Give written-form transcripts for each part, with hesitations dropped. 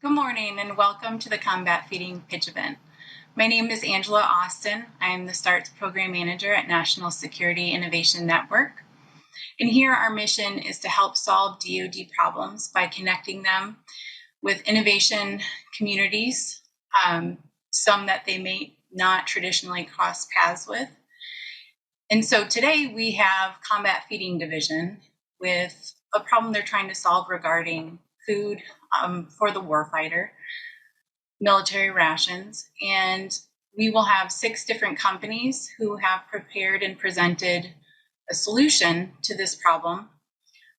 Good morning and welcome to the Combat Feeding Pitch event. My name is Angela Austin. I am the STARTS Program Manager at National Security Innovation Network. And here our mission is to help solve DoD problems by connecting them with innovation communities, some that they may not traditionally cross paths with. And so today we have Combat Feeding Division with a problem they're trying to solve regarding food for the warfighter, military rations, and we will have 6 different companies who have prepared and presented a solution to this problem.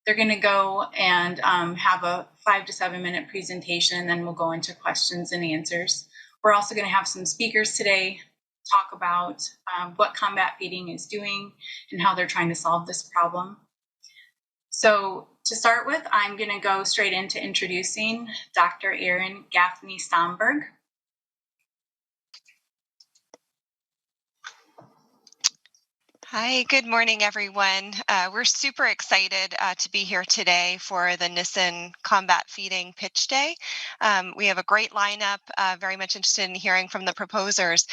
They're going to go and have a 5 to 7 minute presentation, and then we'll go into questions and answers. We're also going to have some speakers today talk about what combat feeding is doing and how they're trying to solve this problem. So to start with, I'm going to go straight into introducing Dr. Erin Gaffney-Stomberg. Hi, good morning, everyone. We're super excited to be here today for the NSIN Combat Feeding Pitch Day. We have a great lineup, very much interested in hearing from the proposers.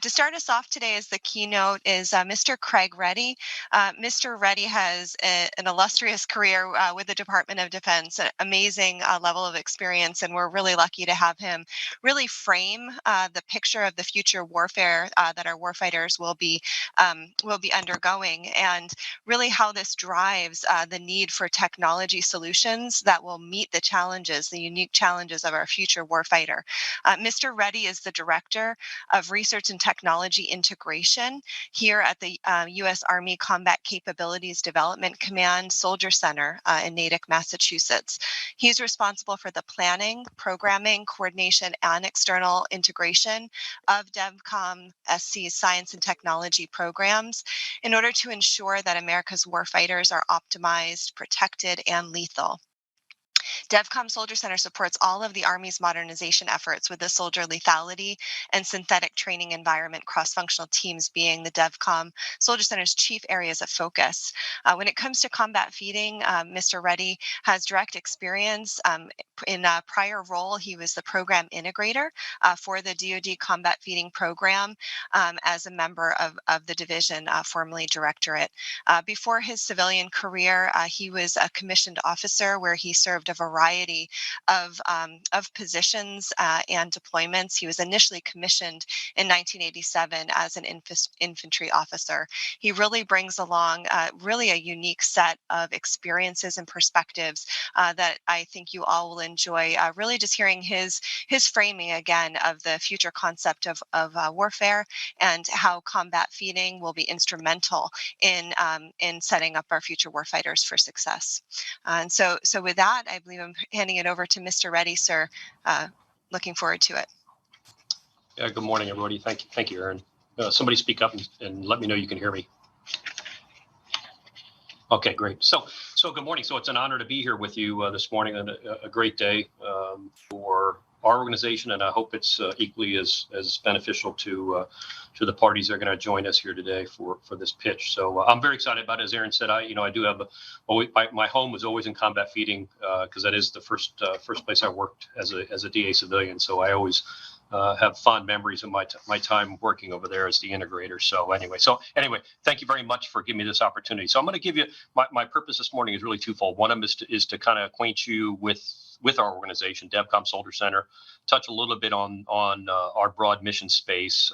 To start us off today as the keynote is Mr. Craig Reddy. Mr. Reddy has an illustrious career with the Department of Defense, an amazing level of experience, and we're really lucky to have him really frame the picture of the future warfare that our warfighters will be undergoing, and really how this drives the need for technology solutions that will meet the challenges, the unique challenges of our future warfighter. Mr. Reddy is the Director of Research and Technology Integration here at the U.S. Army Combat Capabilities Development Command Soldier Center in Natick, Massachusetts. He's responsible for the planning, programming, coordination, and external integration of DEVCOM SC's science and technology programs in order to ensure that America's warfighters are optimized, protected, and lethal. DEVCOM Soldier Center supports all of the Army's modernization efforts, with the soldier lethality and synthetic training environment cross-functional teams being the DEVCOM Soldier Center's chief areas of focus. When it comes to combat feeding, Mr. Reddy has direct experience. In a prior role, he was the program integrator for the DoD Combat Feeding Program as a member of the division, formerly Directorate. Before his civilian career, he was a commissioned officer where he served a variety of positions and deployments. He was initially commissioned in 1987 as an infantry officer. He really brings along really a unique set of experiences and perspectives that I think you all will enjoy. Really just hearing his framing again of the future concept of warfare and how combat feeding will be instrumental in setting up our future warfighters for success. And so with that, I believe I'm handing it over to Mr. Reddy, sir. Looking forward to it. Yeah, good morning, everybody. Thank you, Erin. Somebody speak up and let me know you can hear me. Okay, great. So good morning. So it's an honor to be here with you this morning on a great day for our organization, and I hope it's equally as beneficial to the parties that are going to join us here today for this pitch. So I'm very excited about it. As Erin said, I do have my home was always in combat feeding because that is the first place I worked as a DA civilian. So I always have fond memories of my time working over there as the integrator. So anyway, thank you very much for giving me this opportunity. So I'm going to give you my purpose this morning is really twofold. One of them is to kind of acquaint you with our organization, DEVCOM Soldier Center, touch a little bit on our broad mission space,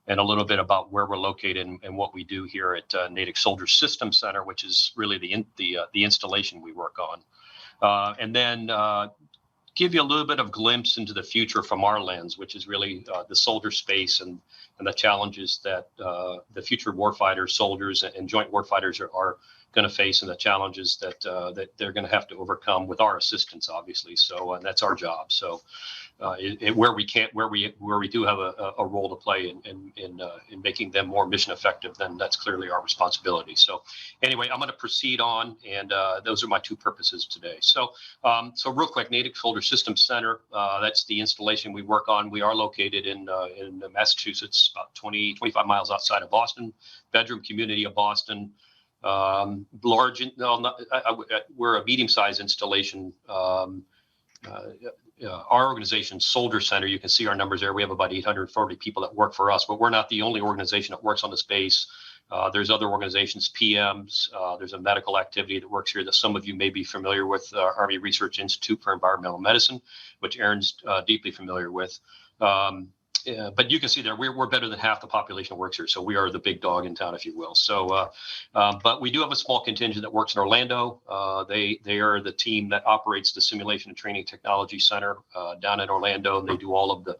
and a little bit about where we're located and what we do here at Natick Soldier Systems Center, which is really the installation we work on, and then give you a little bit of glimpse into the future from our lens, which is really the soldier space and the challenges that the future warfighters, soldiers, and joint warfighters are going to face, and the challenges that they're going to have to overcome with our assistance, obviously. So that's our job. So where we do have a role to play in making them more mission effective, then that's clearly our responsibility. So anyway, I'm going to proceed on, and those are my two purposes today. So real quick, Natick Soldier Systems Center, that's the installation we work on. We are located in Massachusetts, about 25 miles outside of Boston, bedroom community of Boston. We're a medium-sized installation our organization, Soldier Center, you can see our numbers there. We have about 840 people that work for us, but we're not the only organization that works on the space. There's other organizations, PMs. There's a medical activity that works here that some of you may be familiar with, Army Research Institute for Environmental Medicine, which Aaron's deeply familiar with. But you can see there, we're better than half the population that works here. So we are the big dog in town, if you will. So, but we do have a small contingent that works in Orlando. They are the team that operates the Simulation and Training Technology Center down in Orlando, and they do all of the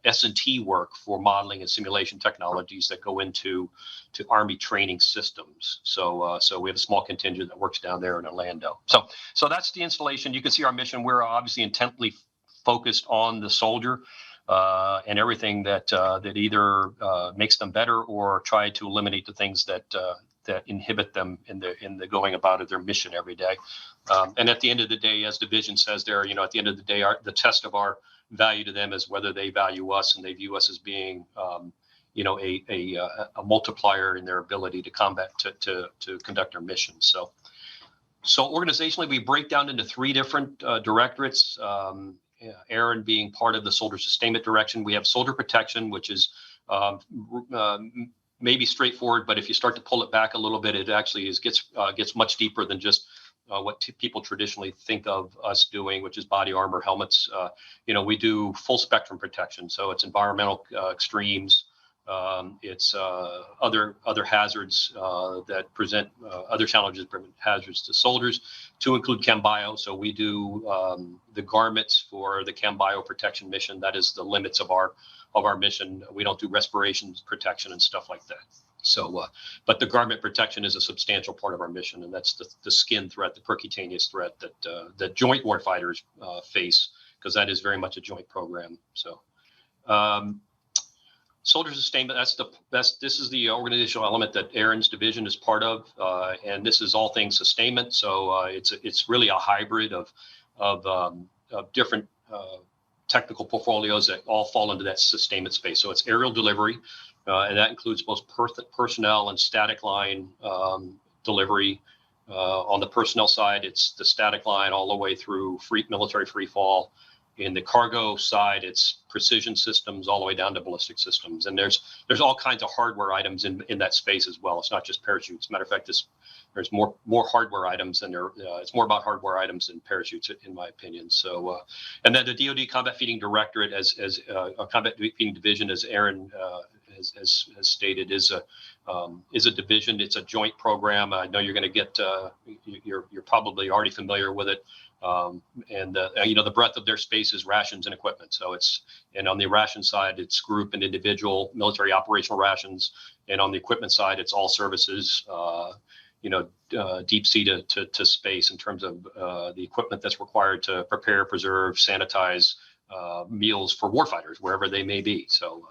S&T work for modeling and simulation technologies that go into Army training systems. So we have a small contingent that works down there in Orlando. So that's the installation. You can see our mission. We're obviously intently focused on the soldier. And everything that either makes them better or try to eliminate the things that inhibit them in the going about of their mission every day. And at the end of the day, as the vision says there, at the end of the day, the test of our value to them is whether they value us and they view us as being, a multiplier in their ability to combat to conduct their mission. So organizationally, we break down into 3 different directorates. Aaron being part of the soldier sustainment direction. We have soldier protection, which is maybe straightforward, but if you start to pull it back a little bit, it actually gets much deeper than just what people traditionally think of us doing, which is body armor, helmets. We do full spectrum protection, so it's environmental extremes. It's other hazards that present other challenges, hazards to soldiers, to include chem bio. So we do the garments for the chem bio protection mission. That is the limits of our mission. We don't do respiration protection and stuff like that. So, but the garment protection is a substantial part of our mission, and that's the skin threat, the percutaneous threat that joint warfighters face, because that is very much a joint program. So. Soldier sustainment, this is the organizational element that Aaron's division is part of, and this is all things sustainment. So it's really a hybrid of different technical portfolios that all fall into that sustainment space. So it's aerial delivery, and that includes both personnel and static line delivery. On the personnel side, it's the static line all the way through military free fall. In the cargo side, it's precision systems all the way down to ballistic systems. And there's all kinds of hardware items in that space as well. It's not just parachutes. Matter of fact, there's more hardware items than it's more about hardware items than parachutes, in my opinion. So, and then the DoD Combat Feeding Directorate, as a Combat Feeding Division, as Aaron has stated, is a division. It's a joint program. I know you're going to get. You're probably already familiar with it. And the breadth of their space is rations and equipment. So and on the ration side, it's group and individual military operational rations. And on the equipment side, it's all services, deep sea to space in terms of the equipment that's required to prepare, preserve, sanitize meals for warfighters, wherever they may be. So,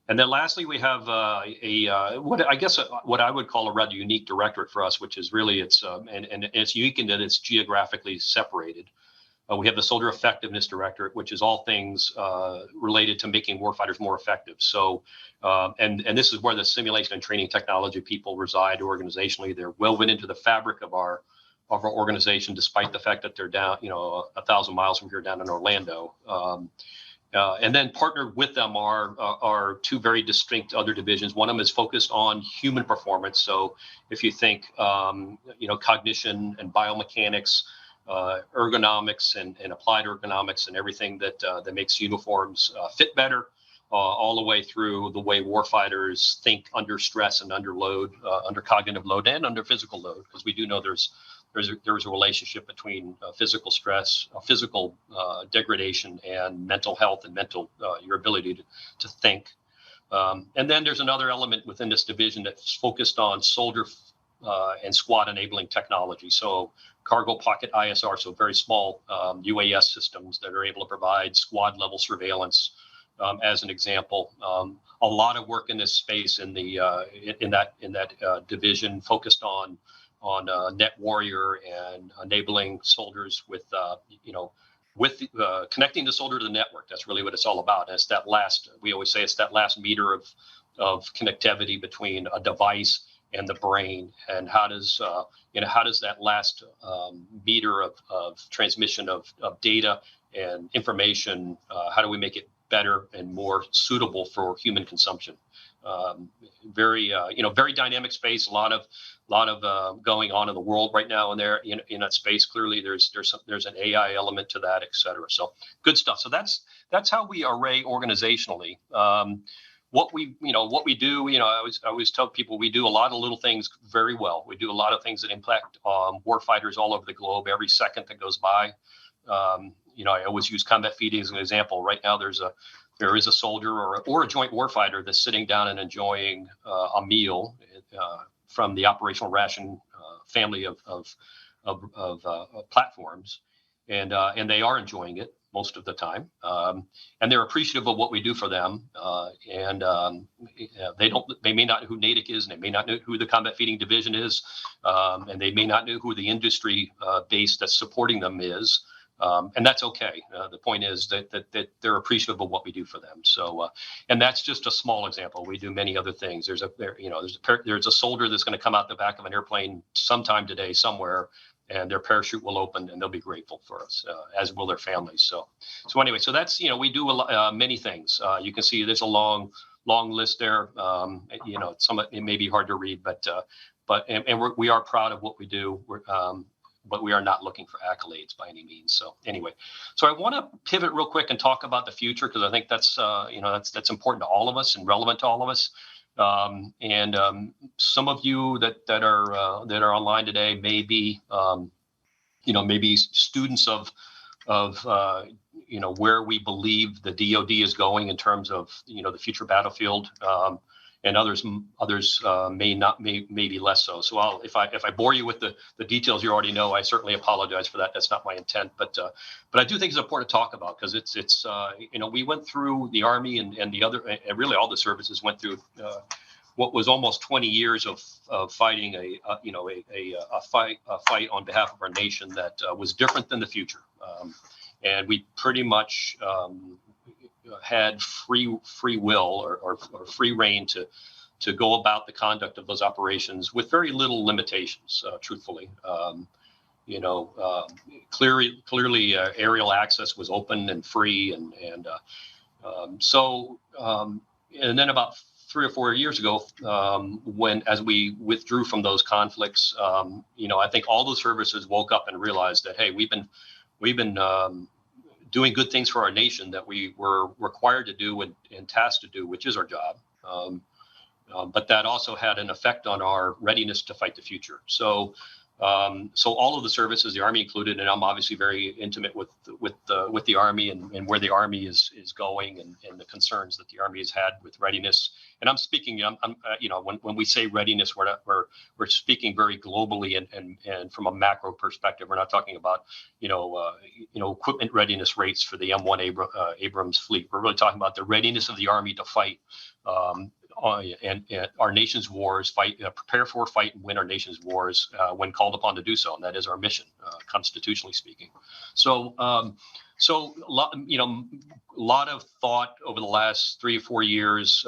and then lastly, we have what I would call a rather unique directorate for us, which is really it's unique in that it's geographically separated. We have the Soldier Effectiveness Directorate, which is all things related to making warfighters more effective. So, and this is where the simulation and training technology people reside organizationally. They're woven into the fabric of our organization, despite the fact that they're down, 1,000 miles from here, down in Orlando. And then partnered with them are 2 very distinct other divisions. One of them is focused on human performance. So if you think, cognition and biomechanics, ergonomics and applied ergonomics and everything that makes uniforms fit better, all the way through the way warfighters think under stress and under load, under cognitive load and under physical load, because we do know there's a relationship between physical stress, physical degradation, and mental health and your ability to think. And then there's another element within this division that's focused on soldier and squad enabling technology. So cargo pocket ISR, so very small UAS systems that are able to provide squad level surveillance, as an example. A lot of work in this space in that division focused on net warrior and enabling soldiers with connecting the soldier to the network. That's really what it's all about. And it's that last, we always say it's that last meter of connectivity between a device and the brain, and how does that last meter of transmission of data and information, how do we make it better and more suitable for human consumption? Very dynamic space. A lot of going on in the world right now, and there in that space, clearly there's an AI element to that, et cetera. So good stuff. So that's how we array organizationally. What we do, I always tell people we do a lot of little things very well. We do a lot of things that impact warfighters all over the globe every second that goes by. I always use combat feeding as an example. Right now, there is a soldier or a joint warfighter that's sitting down and enjoying a meal from the operational ration family of platforms, and they are enjoying it most of the time, and they're appreciative of what we do for them. They may not know who NATIC is, and they may not know who the Combat Feeding Division is, and they may not know who the industry base that's supporting them is. And that's okay. The point is that they're appreciative of what we do for them. So, and that's just a small example. We do many other things. There's a soldier that's going to come out the back of an airplane sometime today somewhere, and their parachute will open, and they'll be grateful for us, as will their families. So anyway, so that's we do many things. You can see there's a long list there. Some it may be hard to read, but we are proud of what we do. But we are not looking for accolades by any means. So anyway, so I want to pivot real quick and talk about the future, because I think that's important to all of us and relevant to all of us. Some of you that are online today may be maybe students of where we believe the DoD is going in terms of the future battlefield. And others may be less so. So if I bore you with the details you already know, I certainly apologize for that. That's not my intent. But I do think it's important to talk about, because it's we went through the Army and the other, and really all the services went through what was almost 20 years of fighting a fight on behalf of our nation that was different than the future, and we pretty much had free will or free reign to go about the conduct of those operations with very little limitations, truthfully. Clearly aerial access was open and free, and then about 3 or 4 years ago, as we withdrew from those conflicts, I think all those services woke up and realized that, hey, we've been doing good things for our nation that we were required to do and tasked to do, which is our job. But that also had an effect on our readiness to fight the future. So all of the services, the Army included, and I'm obviously very intimate with the Army and where the Army is going, and the concerns that the Army has had with readiness. And I'm speaking, when we say readiness, we're speaking very globally and from a macro perspective. We're not talking about equipment readiness rates for the M1 Abrams fleet. We're really talking about the readiness of the Army to fight. And our nation's wars, prepare for, fight, and win our nation's wars when called upon to do so, and that is our mission, constitutionally speaking. So, a lot of thought over the last 3 or 4 years,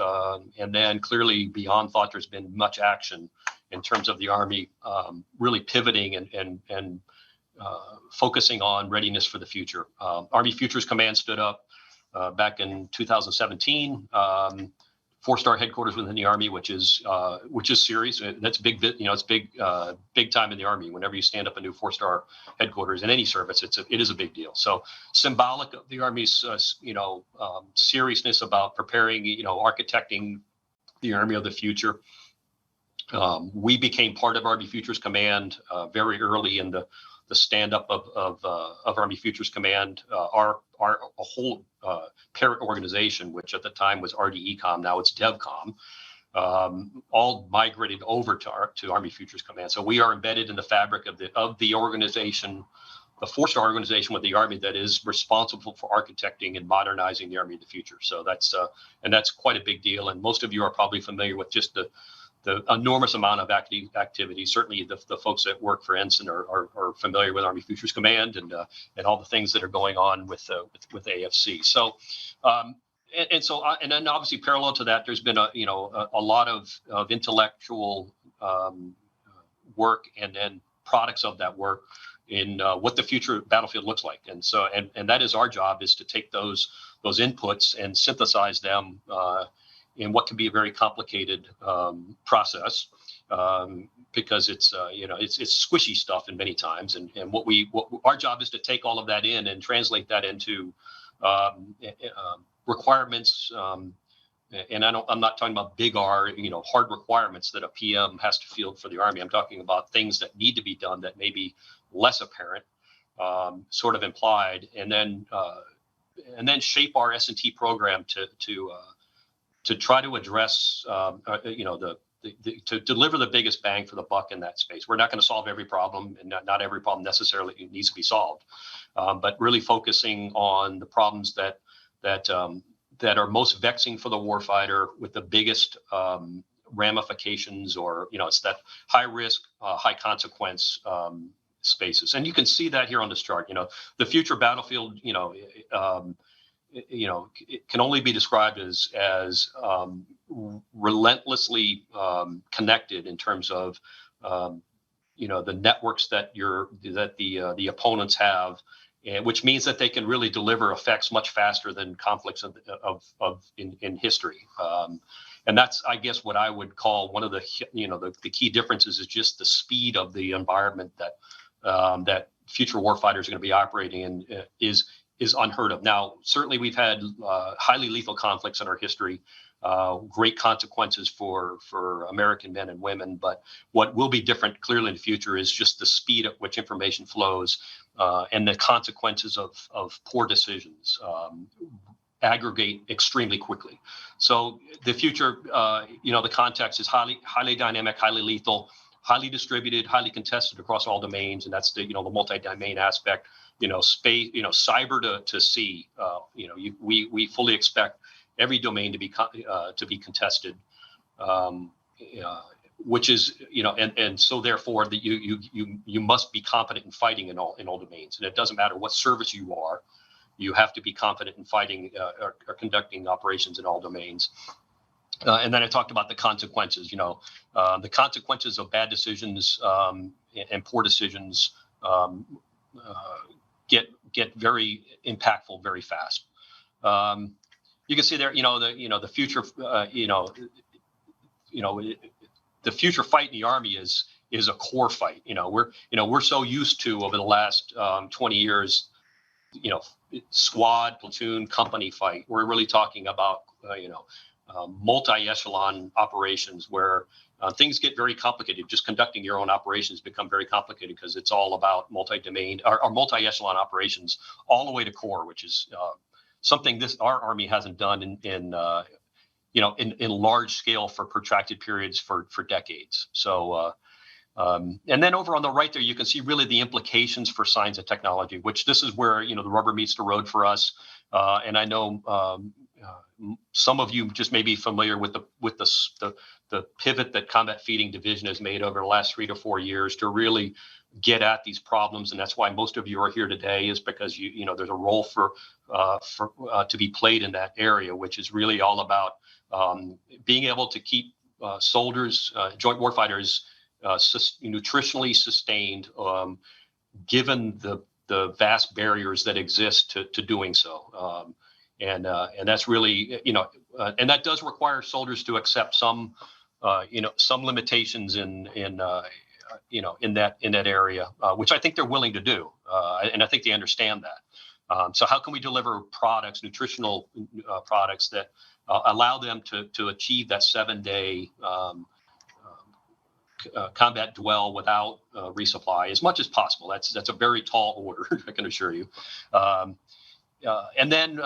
and then clearly beyond thought, there's been much action in terms of the Army really pivoting and focusing on readiness for the future. Army Futures Command stood up back in 2017. 4-star headquarters within the Army, which is serious. That's big. It's big time in the Army. Whenever you stand up a new 4-star headquarters in any service, it is a big deal. So symbolic of the Army's seriousness about preparing, architecting the Army of the future. We became part of Army Futures Command very early in the stand up of Army Futures Command. Our whole parent organization, which at the time was RDECOM, now it's DEVCOM, all migrated over to Army Futures Command. So we are embedded in the fabric of the organization, the 4-star organization with the Army that is responsible for architecting and modernizing the Army of the future. So that's quite a big deal. And most of you are probably familiar with just the enormous amount of activity. Certainly the folks that work for NSIN are familiar with Army Futures Command and all the things that are going on with AFC. So and then obviously parallel to that, there's been a lot of intellectual work and then products of that work in what the future battlefield looks like. And so, and that is our job, is to take those inputs and synthesize them in what can be a very complicated process, because it's it's squishy stuff in many times. And what our job is to take all of that in and translate that into requirements. And I'm not talking about big R, hard requirements that a PM has to field for the Army. I'm talking about things that need to be done that may be less apparent, sort of implied, and then shape our S&T program to try to address, to deliver the biggest bang for the buck in that space. We're not going to solve every problem, and not every problem necessarily needs to be solved, but really focusing on the problems that are most vexing for the warfighter, with the biggest ramifications, or it's that high risk, high consequence spaces. And you can see that here on this chart. The future battlefield, it can only be described as relentlessly connected in terms of the networks that the opponents have, which means that they can really deliver effects much faster than conflicts in history. And that's, I guess, what I would call one of the key differences, is just the speed of the environment that future warfighters are going to be operating in is unheard of. Now, certainly we've had highly lethal conflicts in our history, great consequences for American men and women. But what will be different clearly in the future is just the speed at which information flows, and the consequences of poor decisions aggregate extremely quickly. So the future, the context is highly dynamic, highly lethal, highly distributed, highly contested across all domains, and that's the multi-domain aspect. Space, cyber to sea. We fully expect every domain to be contested, which is and so therefore that you must be competent in fighting in all domains, and it doesn't matter what service you are, you have to be competent in fighting or conducting operations in all domains. And then I talked about the consequences. The consequences of bad decisions and poor decisions get very impactful very fast. You can see there, the future, the future fight in the Army is a core fight. We're so used to, over the last 20 years, squad, platoon, company fight. We're really talking about, multi-echelon operations where things get very complicated. Just conducting your own operations become very complicated, because it's all about multi-domain or multi-echelon operations all the way to core, which is something our Army hasn't done in large scale for protracted periods for decades. So, and then over on the right there, you can see really the implications for science and technology, which this is where the rubber meets the road for us. And I know some of you just may be familiar with the pivot that Combat Feeding Division has made over the last 3 to 4 years to really get at these problems, and that's why most of you are here today, is because there's a role for to be played in that area, which is really all about being able to keep soldiers, joint warfighters, nutritionally sustained, given the vast barriers that exist to doing so. And that's really, and that does require soldiers to accept some limitations in that area, which I think they're willing to do, and I think they understand that. So how can we deliver products, nutritional products that allow them to achieve that 7-day combat dwell without resupply as much as possible? That's a very tall order, I can assure you. And then,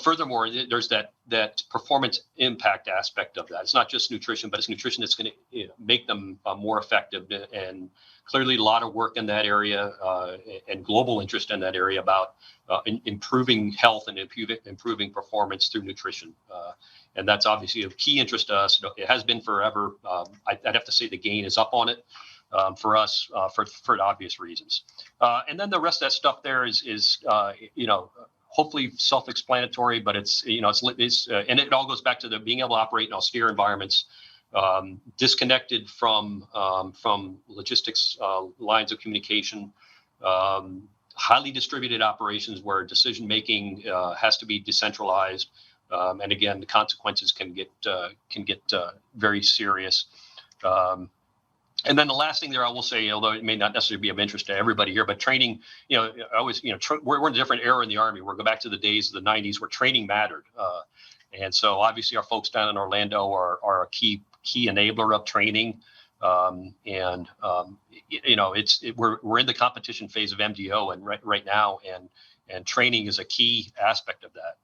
furthermore, there's that performance impact aspect of that. It's not just nutrition, but it's nutrition that's going to make them more effective. And clearly, a lot of work in that area and global interest in that area about improving health and improving performance through nutrition. And that's obviously of key interest to us. It has been forever. I'd have to say the gain is up on it for us for obvious reasons. And then the rest of that stuff there is hopefully self-explanatory, but it's and it all goes back to being able to operate in austere environments, disconnected from logistics lines of communication, highly distributed operations where decision making has to be decentralized, and again, the consequences can get very serious. And then the last thing there I will say, although it may not necessarily be of interest to everybody here, but training, I always, we're in a different era in the Army. We're going back to the days of the 90s where training mattered. And so obviously our folks down in Orlando are a key enabler of training. We're in the competition phase of MDO and right now, and training is a key aspect of that.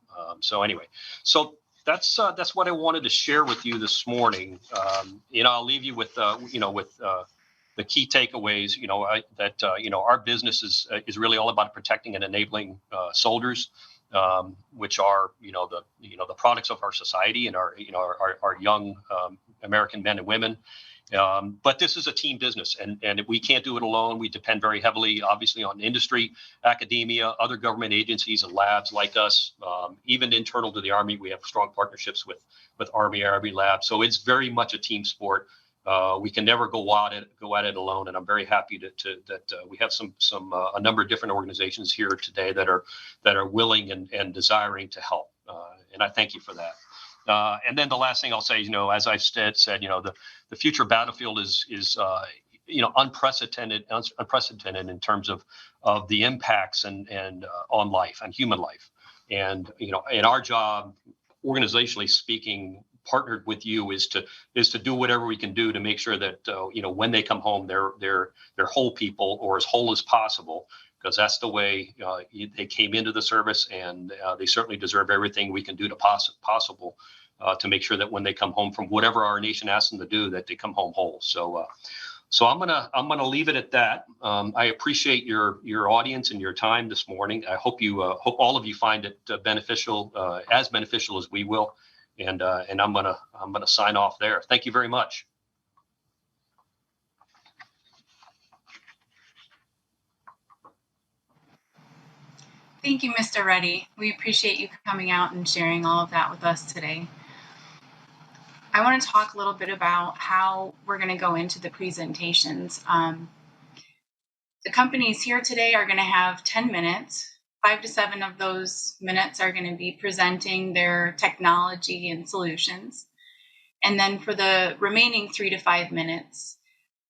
So that's what I wanted to share with you this morning. I'll leave you with the key takeaways. Our business is really all about protecting and enabling soldiers, which are the products of our society and our young American men and women. But this is a team business, and we can't do it alone. We depend very heavily, obviously, on industry, academia, other government agencies and labs like us. Even internal to the Army, we have strong partnerships with Army Labs. So it's very much a team sport. We can never go at it alone, and I'm very happy that we have a number of different organizations here today that are willing and desiring to help, and I thank you for that. And then the last thing I'll say, as I've said, the future battlefield is unprecedented in terms of the impacts and on life and human life, and in our job, organizationally speaking, partnered with you is to do whatever we can do to make sure that when they come home they're whole people, or as whole as possible, because that's the way they came into the service, and they certainly deserve everything we can do to possible to make sure that when they come home from whatever our nation asks them to do, that they come home whole. So I'm gonna leave it at that. I appreciate your audience and your time this morning. I hope all of you find it beneficial, as beneficial as we will. And I'm gonna sign off there. Thank you very much. Thank you, Mr. Reddy. We appreciate you coming out and sharing all of that with us today. I want to talk a little bit about how we're going to go into the presentations. The companies here today are going to have 10 minutes. 5 to 7 of those minutes are going to be presenting their technology and solutions. And then for the remaining 3 to 5 minutes,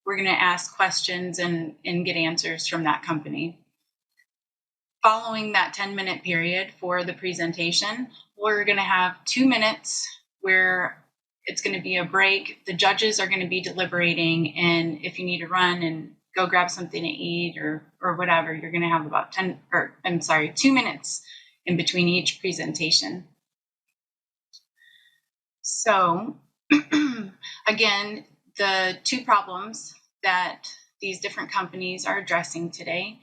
we're going to ask questions and get answers from that company. Following that 10-minute period for the presentation, we're going to have 2 minutes where it's going to be a break. The judges are going to be deliberating, and if you need to run and go grab something to eat or whatever, you're going to have about 2 minutes in between each presentation. So again, the 2 problems that these different companies are addressing today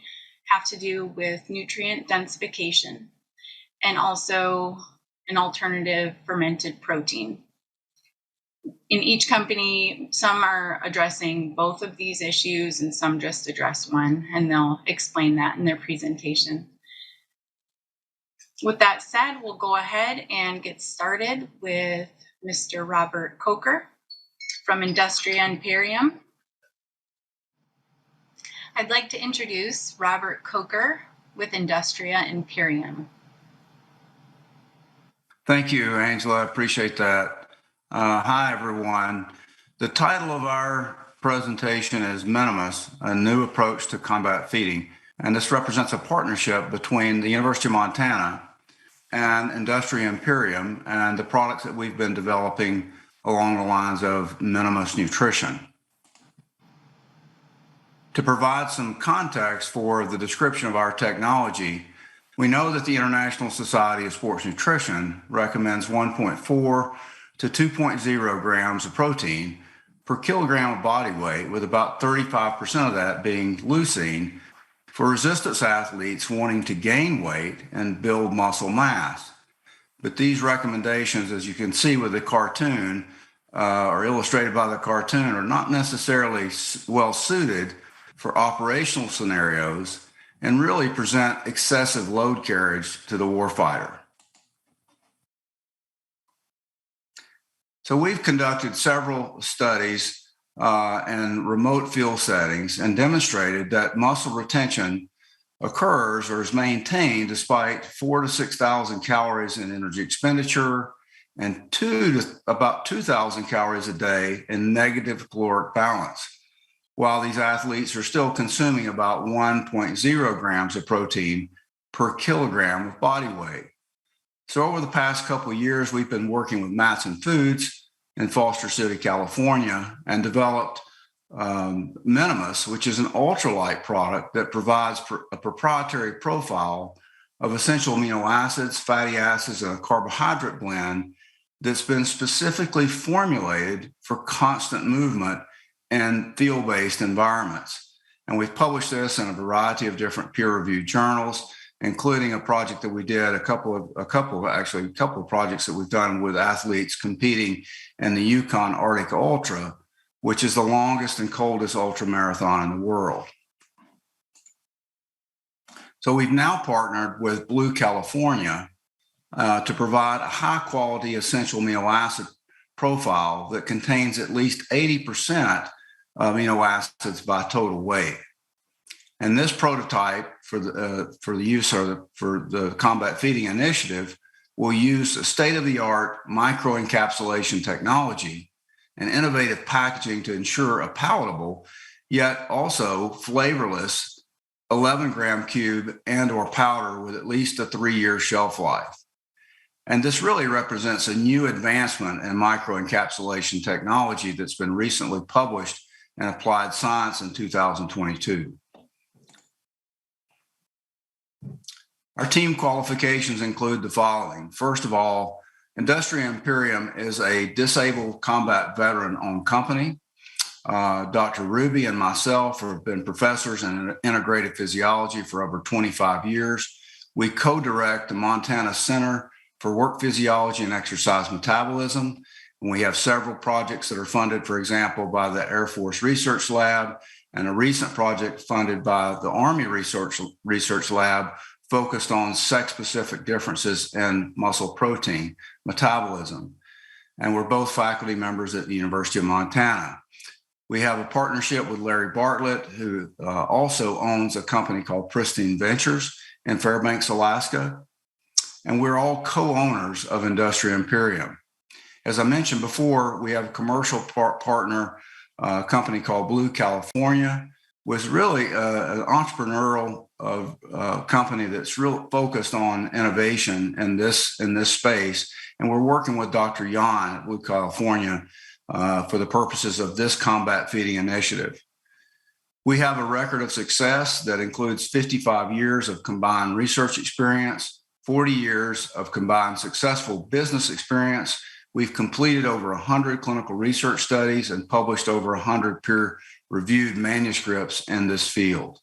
have to do with nutrient densification and also an alternative fermented protein. In each company, some are addressing both of these issues and some just address one, and they'll explain that in their presentation. With that said, we'll go ahead and get started with Mr. Robert Coker from Industria Imperium. I'd like to introduce Robert Coker with Industria Imperium. Thank you, Angela. I appreciate that. Hi, everyone. The title of our presentation is Minimus, a new approach to combat feeding. And this represents a partnership between the University of Montana and Industria Imperium and the products that we've been developing along the lines of Minimus Nutrition. To provide some context for the description of our technology, we know that the International Society of Sports Nutrition recommends 1.4 to 2.0 grams of protein per kilogram of body weight, with about 35% of that being leucine, for resistance athletes wanting to gain weight and build muscle mass. But these recommendations, as you can see with the cartoon, or illustrated by the cartoon, are not necessarily well suited for operational scenarios and really present excessive load carriage to the warfighter. So we've conducted several studies in remote field settings and demonstrated that muscle retention occurs or is maintained despite 4,000 to 6,000 calories in energy expenditure and about 2,000 calories a day in negative caloric balance, while these athletes are still consuming about 1.0 grams of protein per kilogram of body weight. So over the past couple of years, we've been working with NSIN Foods in Foster City, California, and developed Minimus, which is an ultralight product that provides a proprietary profile of essential amino acids, fatty acids, and a carbohydrate blend that's been specifically formulated for constant movement in field-based environments. And we've published this in a variety of different peer-reviewed journals, including a project that we did, a couple of projects that we've done with athletes competing in the Yukon Arctic Ultra, which is the longest and coldest ultra marathon in the world. So we've now partnered with Blue California to provide a high quality essential amino acid profile that contains at least 80% amino acids by total weight. And this prototype for the Combat Feeding Initiative will use a state-of-the-art microencapsulation technology and innovative packaging to ensure a palatable, yet also flavorless 11-gram cube and or powder with at least a 3-year shelf life. And this really represents a new advancement in microencapsulation technology that's been recently published in Applied Science in 2022. Our team qualifications include the following. First of all, Industria Imperium is a disabled combat veteran-owned company. Dr. Ruby and myself have been professors in integrative physiology for over 25 years. We co-direct the Montana Center for Work Physiology and Exercise Metabolism. And we have several projects that are funded, for example, by the Air Force Research Lab, and a recent project funded by the Army Research Lab focused on sex-specific differences in muscle protein metabolism. And we're both faculty members at the University of Montana. We have a partnership with Larry Bartlett, who also owns a company called Pristine Ventures in Fairbanks, Alaska. And we're all co-owners of Industria Imperium. As I mentioned before, we have a commercial partner, a company called Blue California, was really an entrepreneurial company that's real focused on innovation in this space. And we're working with Dr. Yan at Blue California for the purposes of this Combat Feeding Initiative. We have a record of success that includes 55 years of combined research experience, 40 years of combined successful business experience. We've completed over 100 clinical research studies and published over 100 peer-reviewed manuscripts in this field.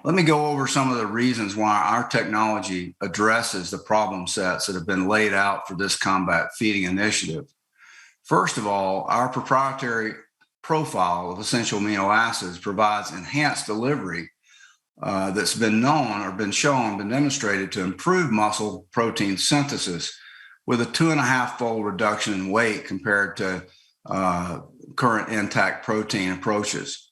Let me go over some of the reasons why our technology addresses the problem sets that have been laid out for this Combat Feeding Initiative. First of all, our proprietary profile of essential amino acids provides enhanced delivery that's been demonstrated to improve muscle protein synthesis with a 2.5-fold reduction in weight compared to current intact protein approaches.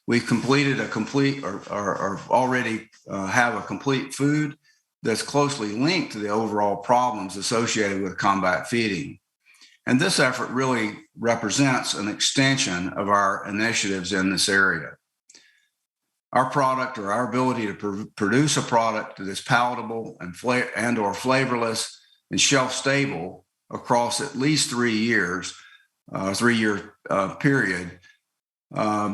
We've completed already have a complete food that's closely linked to the overall problems associated with combat feeding. And this effort really represents an extension of our initiatives in this area. Our product, or our ability to produce a product that is palatable and or flavorless and shelf stable across at least 3 years, 3-year period,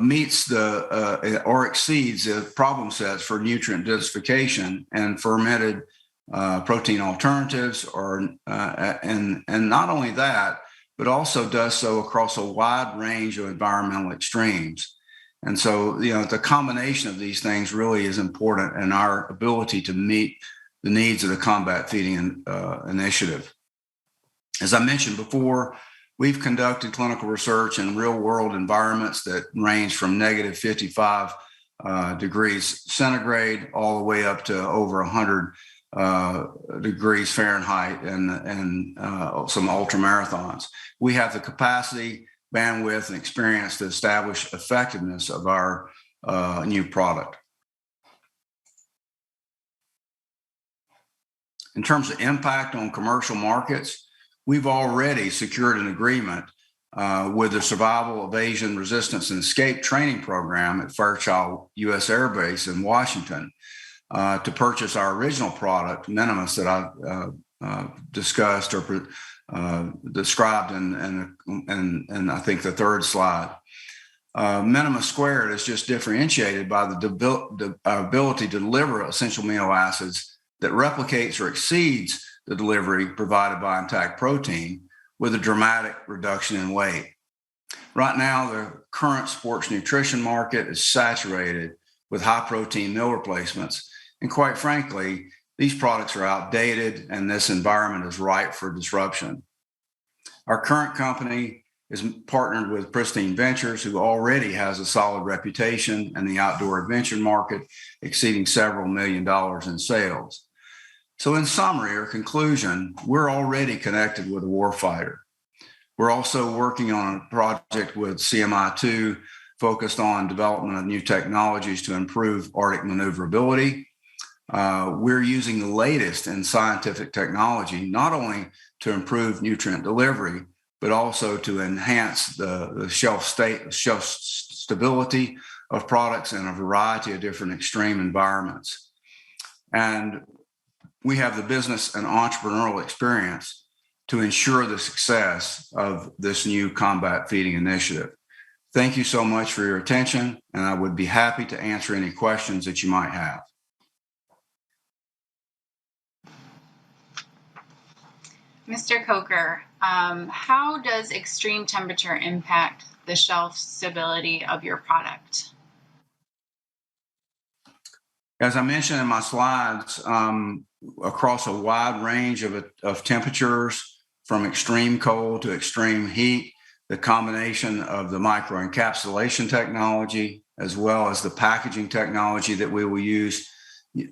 meets or exceeds the problem sets for nutrient densification and fermented protein alternatives, and not only that, but also does so across a wide range of environmental extremes. And so, the combination of these things really is important in our ability to meet the needs of the Combat Feeding Initiative. As I mentioned before, we've conducted clinical research in real-world environments that range from negative 55 degrees centigrade all the way up to over 100 degrees Fahrenheit and some ultra marathons. We have the capacity, bandwidth, and experience to establish effectiveness of our new product. In terms of impact on commercial markets, we've already secured an agreement with the Survival, Evasion, Resistance, and Escape Training Program at Fairchild U.S. Air Base in Washington to purchase our original product, Minimus, that I discussed or described in I think the third slide. Minimus Squared is just differentiated by the ability to deliver essential amino acids that replicates or exceeds the delivery provided by intact protein with a dramatic reduction in weight. Right now, the current sports nutrition market is saturated with high protein meal replacements. And quite frankly, these products are outdated and this environment is ripe for disruption. Our current company is partnered with Pristine Ventures, who already has a solid reputation in the outdoor adventure market, exceeding several $1 million in sales. So in summary or conclusion, we're already connected with a warfighter. We're also working on a project with CMI2 focused on development of new technologies to improve Arctic maneuverability. We're using the latest in scientific technology, not only to improve nutrient delivery, but also to enhance the shelf stability of products in a variety of different extreme environments. And we have the business and entrepreneurial experience to ensure the success of this new combat feeding initiative. Thank you so much for your attention, and I would be happy to answer any questions that you might have. Mr. Coker, how does extreme temperature impact the shelf stability of your product? As I mentioned in my slides, across a wide range of temperatures, from extreme cold to extreme heat, the combination of the microencapsulation technology as well as the packaging technology that we will use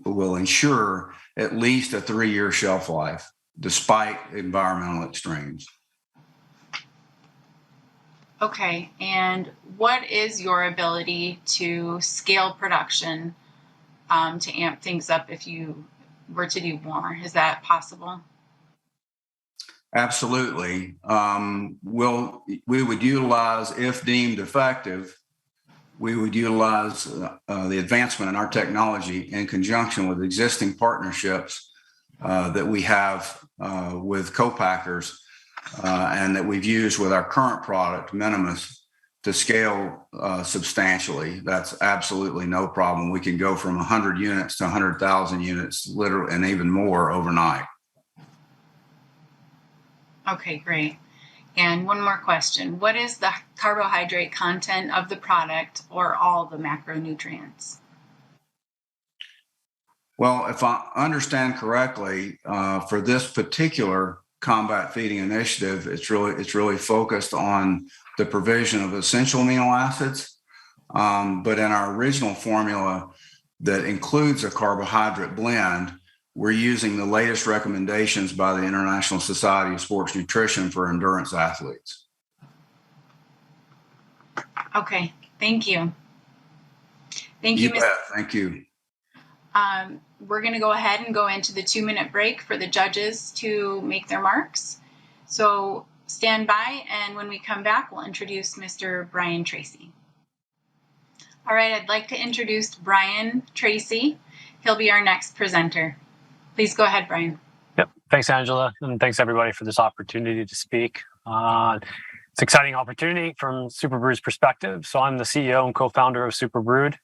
will ensure at least a 3-year shelf life, despite environmental extremes. Okay, and what is your ability to scale production to amp things up if you were to do more? Is that possible? Absolutely. We would utilize, if deemed effective, we would utilize the advancement in our technology in conjunction with existing partnerships that we have with co-packers and that we've used with our current product, Minimus, to scale substantially. That's absolutely no problem. We can go from 100 units to 100,000 units, literally, and even more overnight. Okay, great. And one more question. What is the carbohydrate content of the product or all the macronutrients? Well, if I understand correctly, for this particular combat feeding initiative, it's really focused on the provision of essential amino acids. But in our original formula that includes a carbohydrate blend, we're using the latest recommendations by the International Society of Sports Nutrition for endurance athletes. Okay, thank you. Thank you, Mr. Thank you. We're going to go ahead and go into the 2-minute break for the judges to make their marks. So stand by, and when we come back, we'll introduce Mr. Brian Tracy. All right, I'd like to introduce Brian Tracy. He'll be our next presenter. Please go ahead, Brian. Yep. Thanks, Angela, and thanks everybody for this opportunity to speak. It's an exciting opportunity from Superbrew's perspective. So I'm the CEO and co-founder of Superbrewed.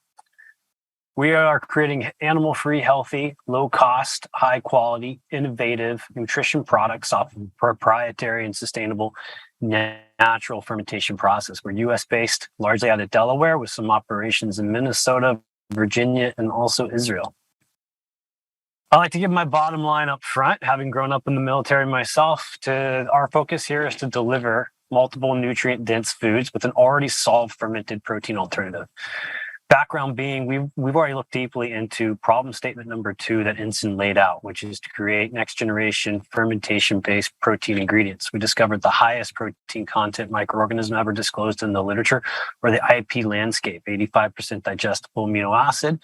We are creating animal-free, healthy, low-cost, high-quality, innovative nutrition products off of a proprietary and sustainable natural fermentation process. We're U.S.-based, largely out of Delaware, with some operations in Minnesota, Virginia, and also Israel. I like to give my bottom line up front, having grown up in the military myself. Our focus here is to deliver multiple nutrient-dense foods with an already solved fermented protein alternative. Background being, we've already looked deeply into problem statement number 2 that NSIN laid out, which is to create next generation fermentation-based protein ingredients. We discovered the highest protein content microorganism ever disclosed in the literature or the IP landscape, 85% digestible amino acid.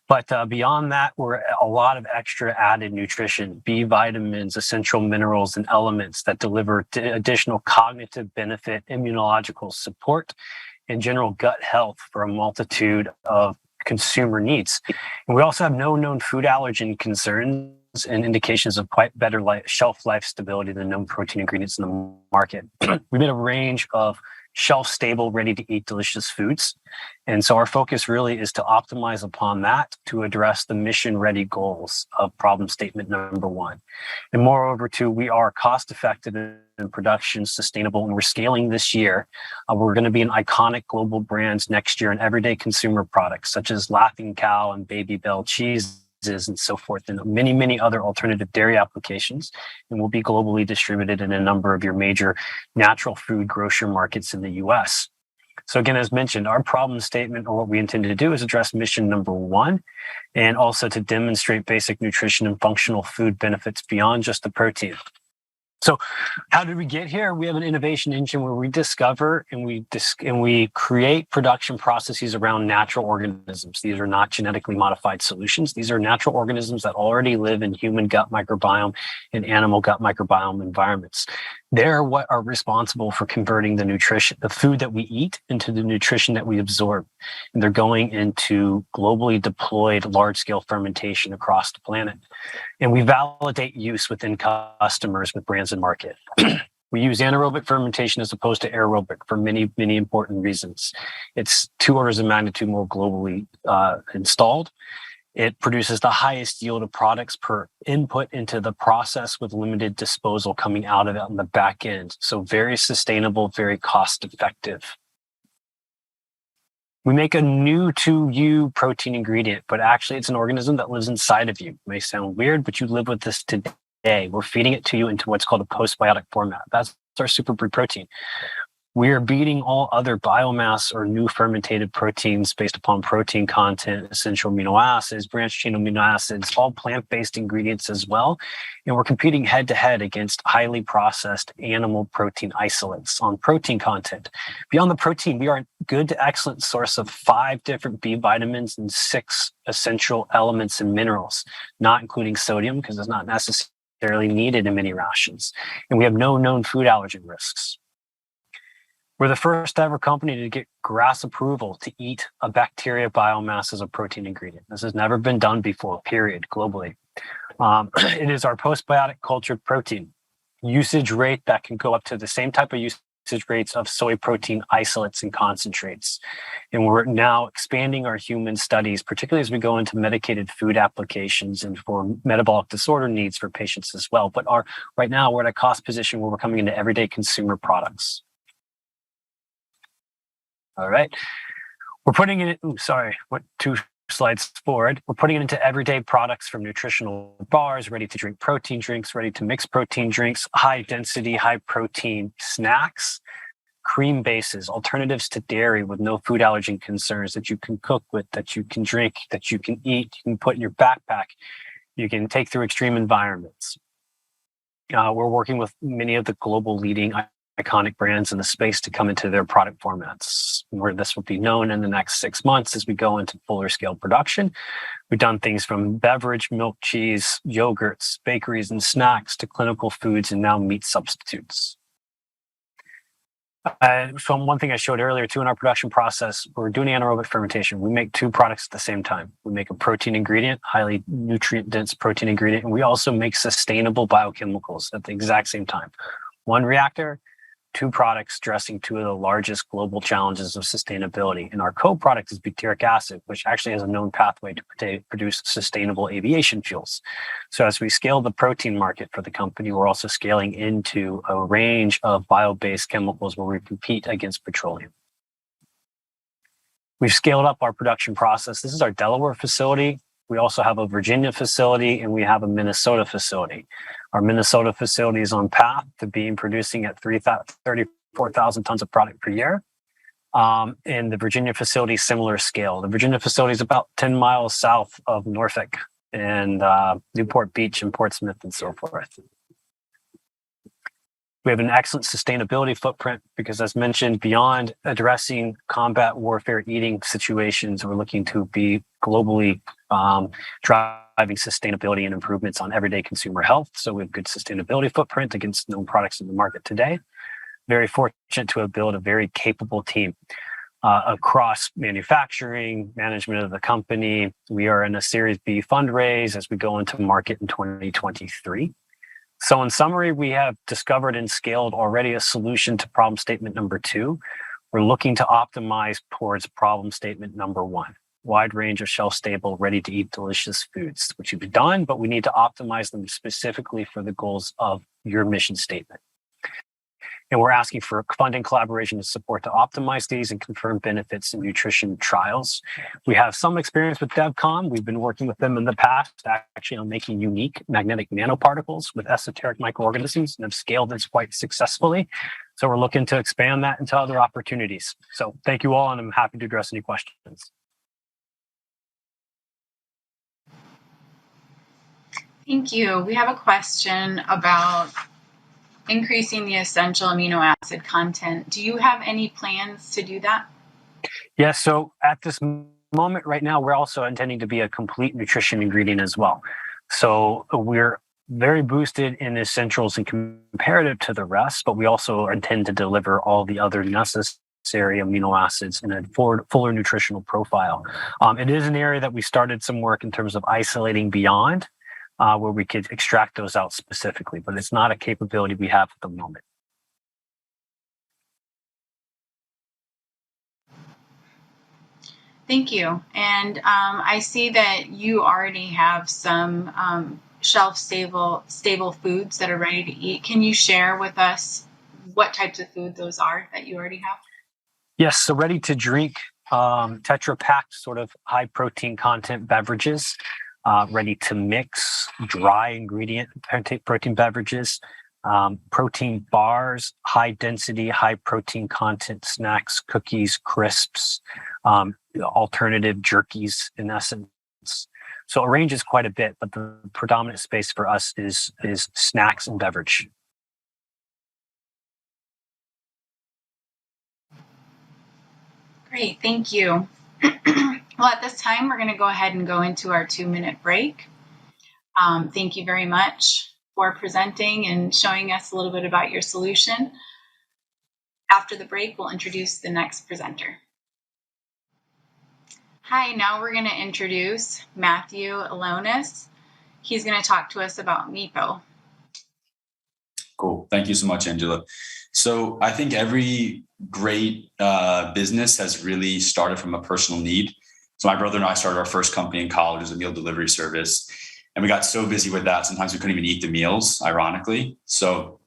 But beyond that, we're a lot of extra added nutrition, B vitamins, essential minerals, and elements that deliver additional cognitive benefit, immunological support, and general gut health for a multitude of consumer needs. And we also have no known food allergen concerns and indications of quite better shelf life stability than known protein ingredients in the market. We made a range of shelf-stable, ready-to-eat delicious foods. And so our focus really is to optimize upon that to address the mission-ready goals of problem statement number 1. And moreover, too, we are cost-effective in production, sustainable, and we're scaling this year. We're going to be an iconic global brands next year in everyday consumer products, such as Laughing Cow and Baby Bell cheese and so forth, and many, many other alternative dairy applications, and will be globally distributed in a number of your major natural food grocer markets in the US. So again, as mentioned, our problem statement, or what we intend to do, is address mission number 1, and also to demonstrate basic nutrition and functional food benefits beyond just the protein. So how did we get here? We have an innovation engine where we discover and we create production processes around natural organisms. These are not genetically modified solutions. These are natural organisms that already live in human gut microbiome and animal gut microbiome environments. They're what are responsible for converting the food that we eat into the nutrition that we absorb. And they're going into globally deployed large-scale fermentation across the planet. And we validate use within customers with brands and market. We use anaerobic fermentation as opposed to aerobic for many, many important reasons. It's 2 orders of magnitude more globally installed. It produces the highest yield of products per input into the process with limited disposal coming out of it on the back end. So very sustainable, very cost effective. We make a new to you protein ingredient, but actually it's an organism that lives inside of you. It may sound weird, but you live with this today. We're feeding it to you into what's called a postbiotic format. That's our superbrew protein. We are beating all other biomass or new fermented proteins based upon protein content, essential amino acids, branched chain amino acids, all plant-based ingredients as well. And we're competing head-to-head against highly processed animal protein isolates on protein content. Beyond the protein, we are a good to excellent source of 5 different B vitamins and 6 essential elements and minerals, not including sodium because it's not necessarily needed in many rations. And we have no known food allergen risks. We're the first ever company to get GRAS approval to eat a bacteria biomass as a protein ingredient. This has never been done before, period, globally. It is our postbiotic cultured protein usage rate that can go up to the same type of usage rates of soy protein isolates and concentrates. And we're now expanding our human studies, particularly as we go into medicated food applications and for metabolic disorder needs for patients as well. But right now we're at a cost position where we're coming into everyday consumer products. All right. We're putting it, 2 slides forward. We're putting it into everyday products from nutritional bars, ready to drink protein drinks, ready to mix protein drinks, high density, high protein snacks, cream bases, alternatives to dairy with no food allergen concerns that you can cook with, that you can drink, that you can eat, you can put in your backpack, you can take through extreme environments. We're working with many of the global leading iconic brands in the space to come into their product formats, where this will be known in the next 6 months as we go into fuller scale production. We've done things from beverage, milk, cheese, yogurts, bakeries, and snacks to clinical foods and now meat substitutes. So one thing I showed earlier too in our production process, we're doing anaerobic fermentation. We make 2 products at the same time. We make a protein ingredient, highly nutrient dense protein ingredient, and we also make sustainable biochemicals at the exact same time. 1 reactor, 2 products addressing 2 of the largest global challenges of sustainability. And our co-product is butyric acid, which actually has a known pathway to produce sustainable aviation fuels. So as we scale the protein market for the company, we're also scaling into a range of bio-based chemicals where we compete against petroleum. We've scaled up our production process. This is our Delaware facility. We also have a Virginia facility and we have a Minnesota facility. Our Minnesota facility is on path to being producing at 34,000 tons of product per year. And the Virginia facility, similar scale. The Virginia facility is about 10 miles south of Norfolk and Newport Beach and Portsmouth and so forth. We have an excellent sustainability footprint because, as mentioned, beyond addressing combat warfare eating situations, we're looking to be globally driving sustainability and improvements on everyday consumer health. So we have good sustainability footprint against known products in the market today. Very fortunate to have built a very capable team across manufacturing, management of the company. We are in a Series B fundraise as we go into market in 2023. So in summary, we have discovered and scaled already a solution to problem statement number 2. We're looking to optimize towards problem statement number 1. Wide range of shelf-stable, ready-to-eat delicious foods, which you've done, but we need to optimize them specifically for the goals of your mission statement. And we're asking for funding collaboration to support to optimize these and confirm benefits in nutrition trials. We have some experience with DEVCOM. We've been working with them in the past, actually on making unique magnetic nanoparticles with esoteric microorganisms, and have scaled this quite successfully. So we're looking to expand that into other opportunities. So thank you all, and I'm happy to address any questions. Thank you. We have a question about increasing the essential amino acid content. Do you have any plans to do that? Yes. So at this moment right now, we're also intending to be a complete nutrition ingredient as well. So we're very boosted in essentials and comparative to the rest, but we also intend to deliver all the other necessary amino acids in a fuller nutritional profile. It is an area that we started some work in terms of isolating beyond, where we could extract those out specifically, but it's not a capability we have at the moment. Thank you. And I see that you already have some shelf-stable foods that are ready to eat. Can you share with us what types of food those are that you already have? Yes, so ready to drink, Tetra Pak sort of high protein content beverages. Ready to mix, dry ingredient protein beverages, protein bars, high density, high protein content snacks, cookies, crisps, alternative jerkies in essence. So it ranges quite a bit, but the predominant space for us is snacks and beverage. Great, thank you. Well, at this time, we're going to go ahead and go into our 2-minute break. Thank you very much for presenting and showing us a little bit about your solution. After the break, we'll introduce the next presenter. Hi, now we're going to introduce Matthew Alonis. He's going to talk to us about MIPO. Cool. Thank you so much, Angela. So I think every great business has really started from a personal need. So my brother and I started our first company in college as a meal delivery service. And we got so busy with that, sometimes we couldn't even eat the meals, ironically. So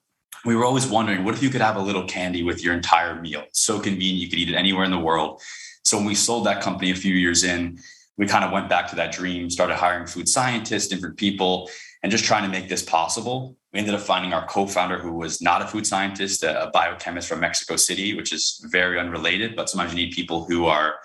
we were always wondering, what if you could have a little candy with your entire meal? It's so convenient, you could eat it anywhere in the world. So when we sold that company a few years in, we kind of went back to that dream, started hiring food scientists, different people, and just trying to make this possible. We ended up finding our co-founder, who was not a food scientist, a biochemist from Mexico City, which is very unrelated, but sometimes you need people who are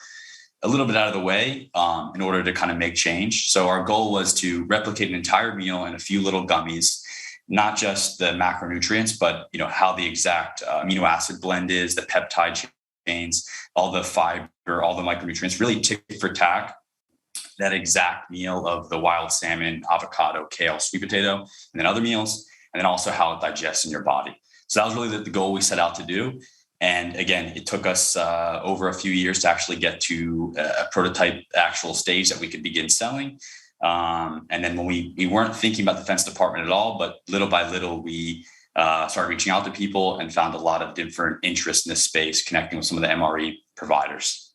a little bit out of the way in order to kind of make change. So our goal was to replicate an entire meal in a few little gummies, not just the macronutrients, but how the exact amino acid blend is, the peptide chains, all the fiber, all the micronutrients, really tick for tack that exact meal of the wild salmon, avocado, kale, sweet potato, and then other meals, and then also how it digests in your body. So that was really the goal we set out to do. And again, it took us over a few years to actually get to a prototype actual stage that we could begin selling. And then when we weren't thinking about the defense department at all, but little by little, we started reaching out to people and found a lot of different interest in this space, connecting with some of the MRE providers.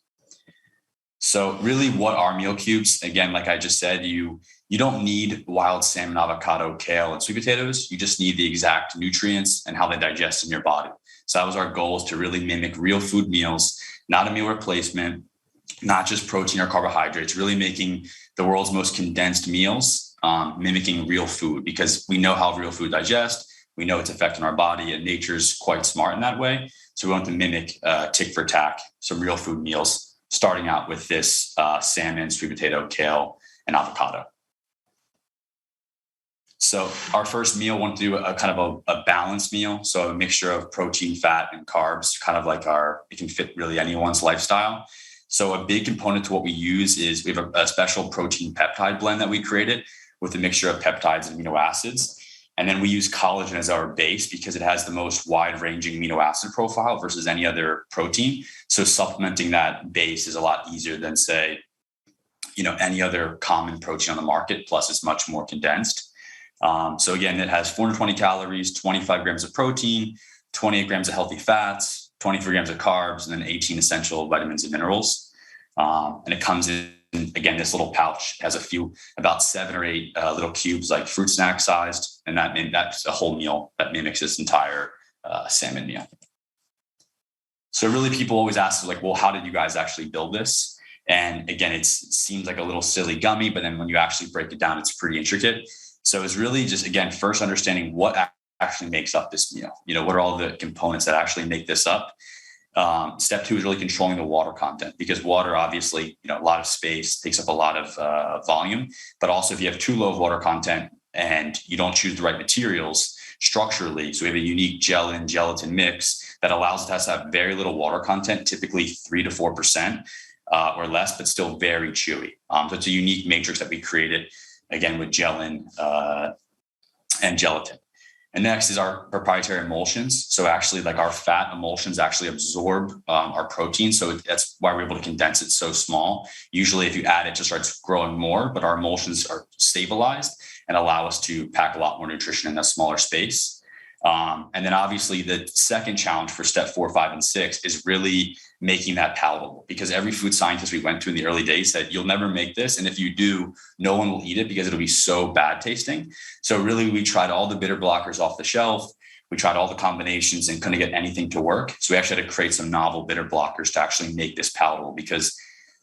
So really, what are meal cubes? Again, like I just said, you don't need wild salmon, avocado, kale, and sweet potatoes. You just need the exact nutrients and how they digest in your body. So that was our goal, is to really mimic real food meals, not a meal replacement, not just protein or carbohydrates, really making the world's most condensed meals, mimicking real food, because we know how real food digests. We know its effect on our body, and nature's quite smart in that way. So we want to mimic tick for tack, some real food meals, starting out with this salmon, sweet potato, kale, and avocado. So our first meal, we want to do a kind of a balanced meal. So a mixture of protein, fat, and carbs, kind of like it can fit really anyone's lifestyle. So a big component to what we use is we have a special protein peptide blend that we created with a mixture of peptides and amino acids. And then we use collagen as our base because it has the most wide-ranging amino acid profile versus any other protein. So supplementing that base is a lot easier than, say, any other common protein on the market. Plus, it's much more condensed. So again, it has 420 calories, 25 grams of protein, 28 grams of healthy fats, 23 grams of carbs, and then 18 essential vitamins and minerals. And it comes in, again, this little pouch has about 7 or 8 little cubes, like fruit snack sized. And that's a whole meal that mimics this entire salmon meal. So really people always ask, like, well, how did you guys actually build this? And again, it seems like a little silly gummy, but then when you actually break it down, it's pretty intricate. So it's really just, again, first understanding what actually makes up this meal. What are all the components that actually make this up? Step 2 is really controlling the water content, because water, obviously, a lot of space, takes up a lot of volume. But also, if you have too low of water content and you don't choose the right materials structurally, so we have a unique gelatin mix that allows us to have very little water content, typically 3 to 4% or less, but still very chewy. So it's a unique matrix that we created, again, with gelin and gelatin. And next is our proprietary emulsions. So actually, like, our fat emulsions actually absorb our protein. So that's why we're able to condense it so small. Usually if you add it, just starts growing more, but our emulsions are stabilized and allow us to pack a lot more nutrition in a smaller space. And then obviously the second challenge for step 4, 5, and 6 is really making that palatable, because every food scientist we went to in the early days said, you'll never make this. And if you do, no one will eat it because it'll be so bad tasting. So really we tried all the bitter blockers off the shelf. We tried all the combinations and couldn't get anything to work. So we actually had to create some novel bitter blockers to actually make this palatable, because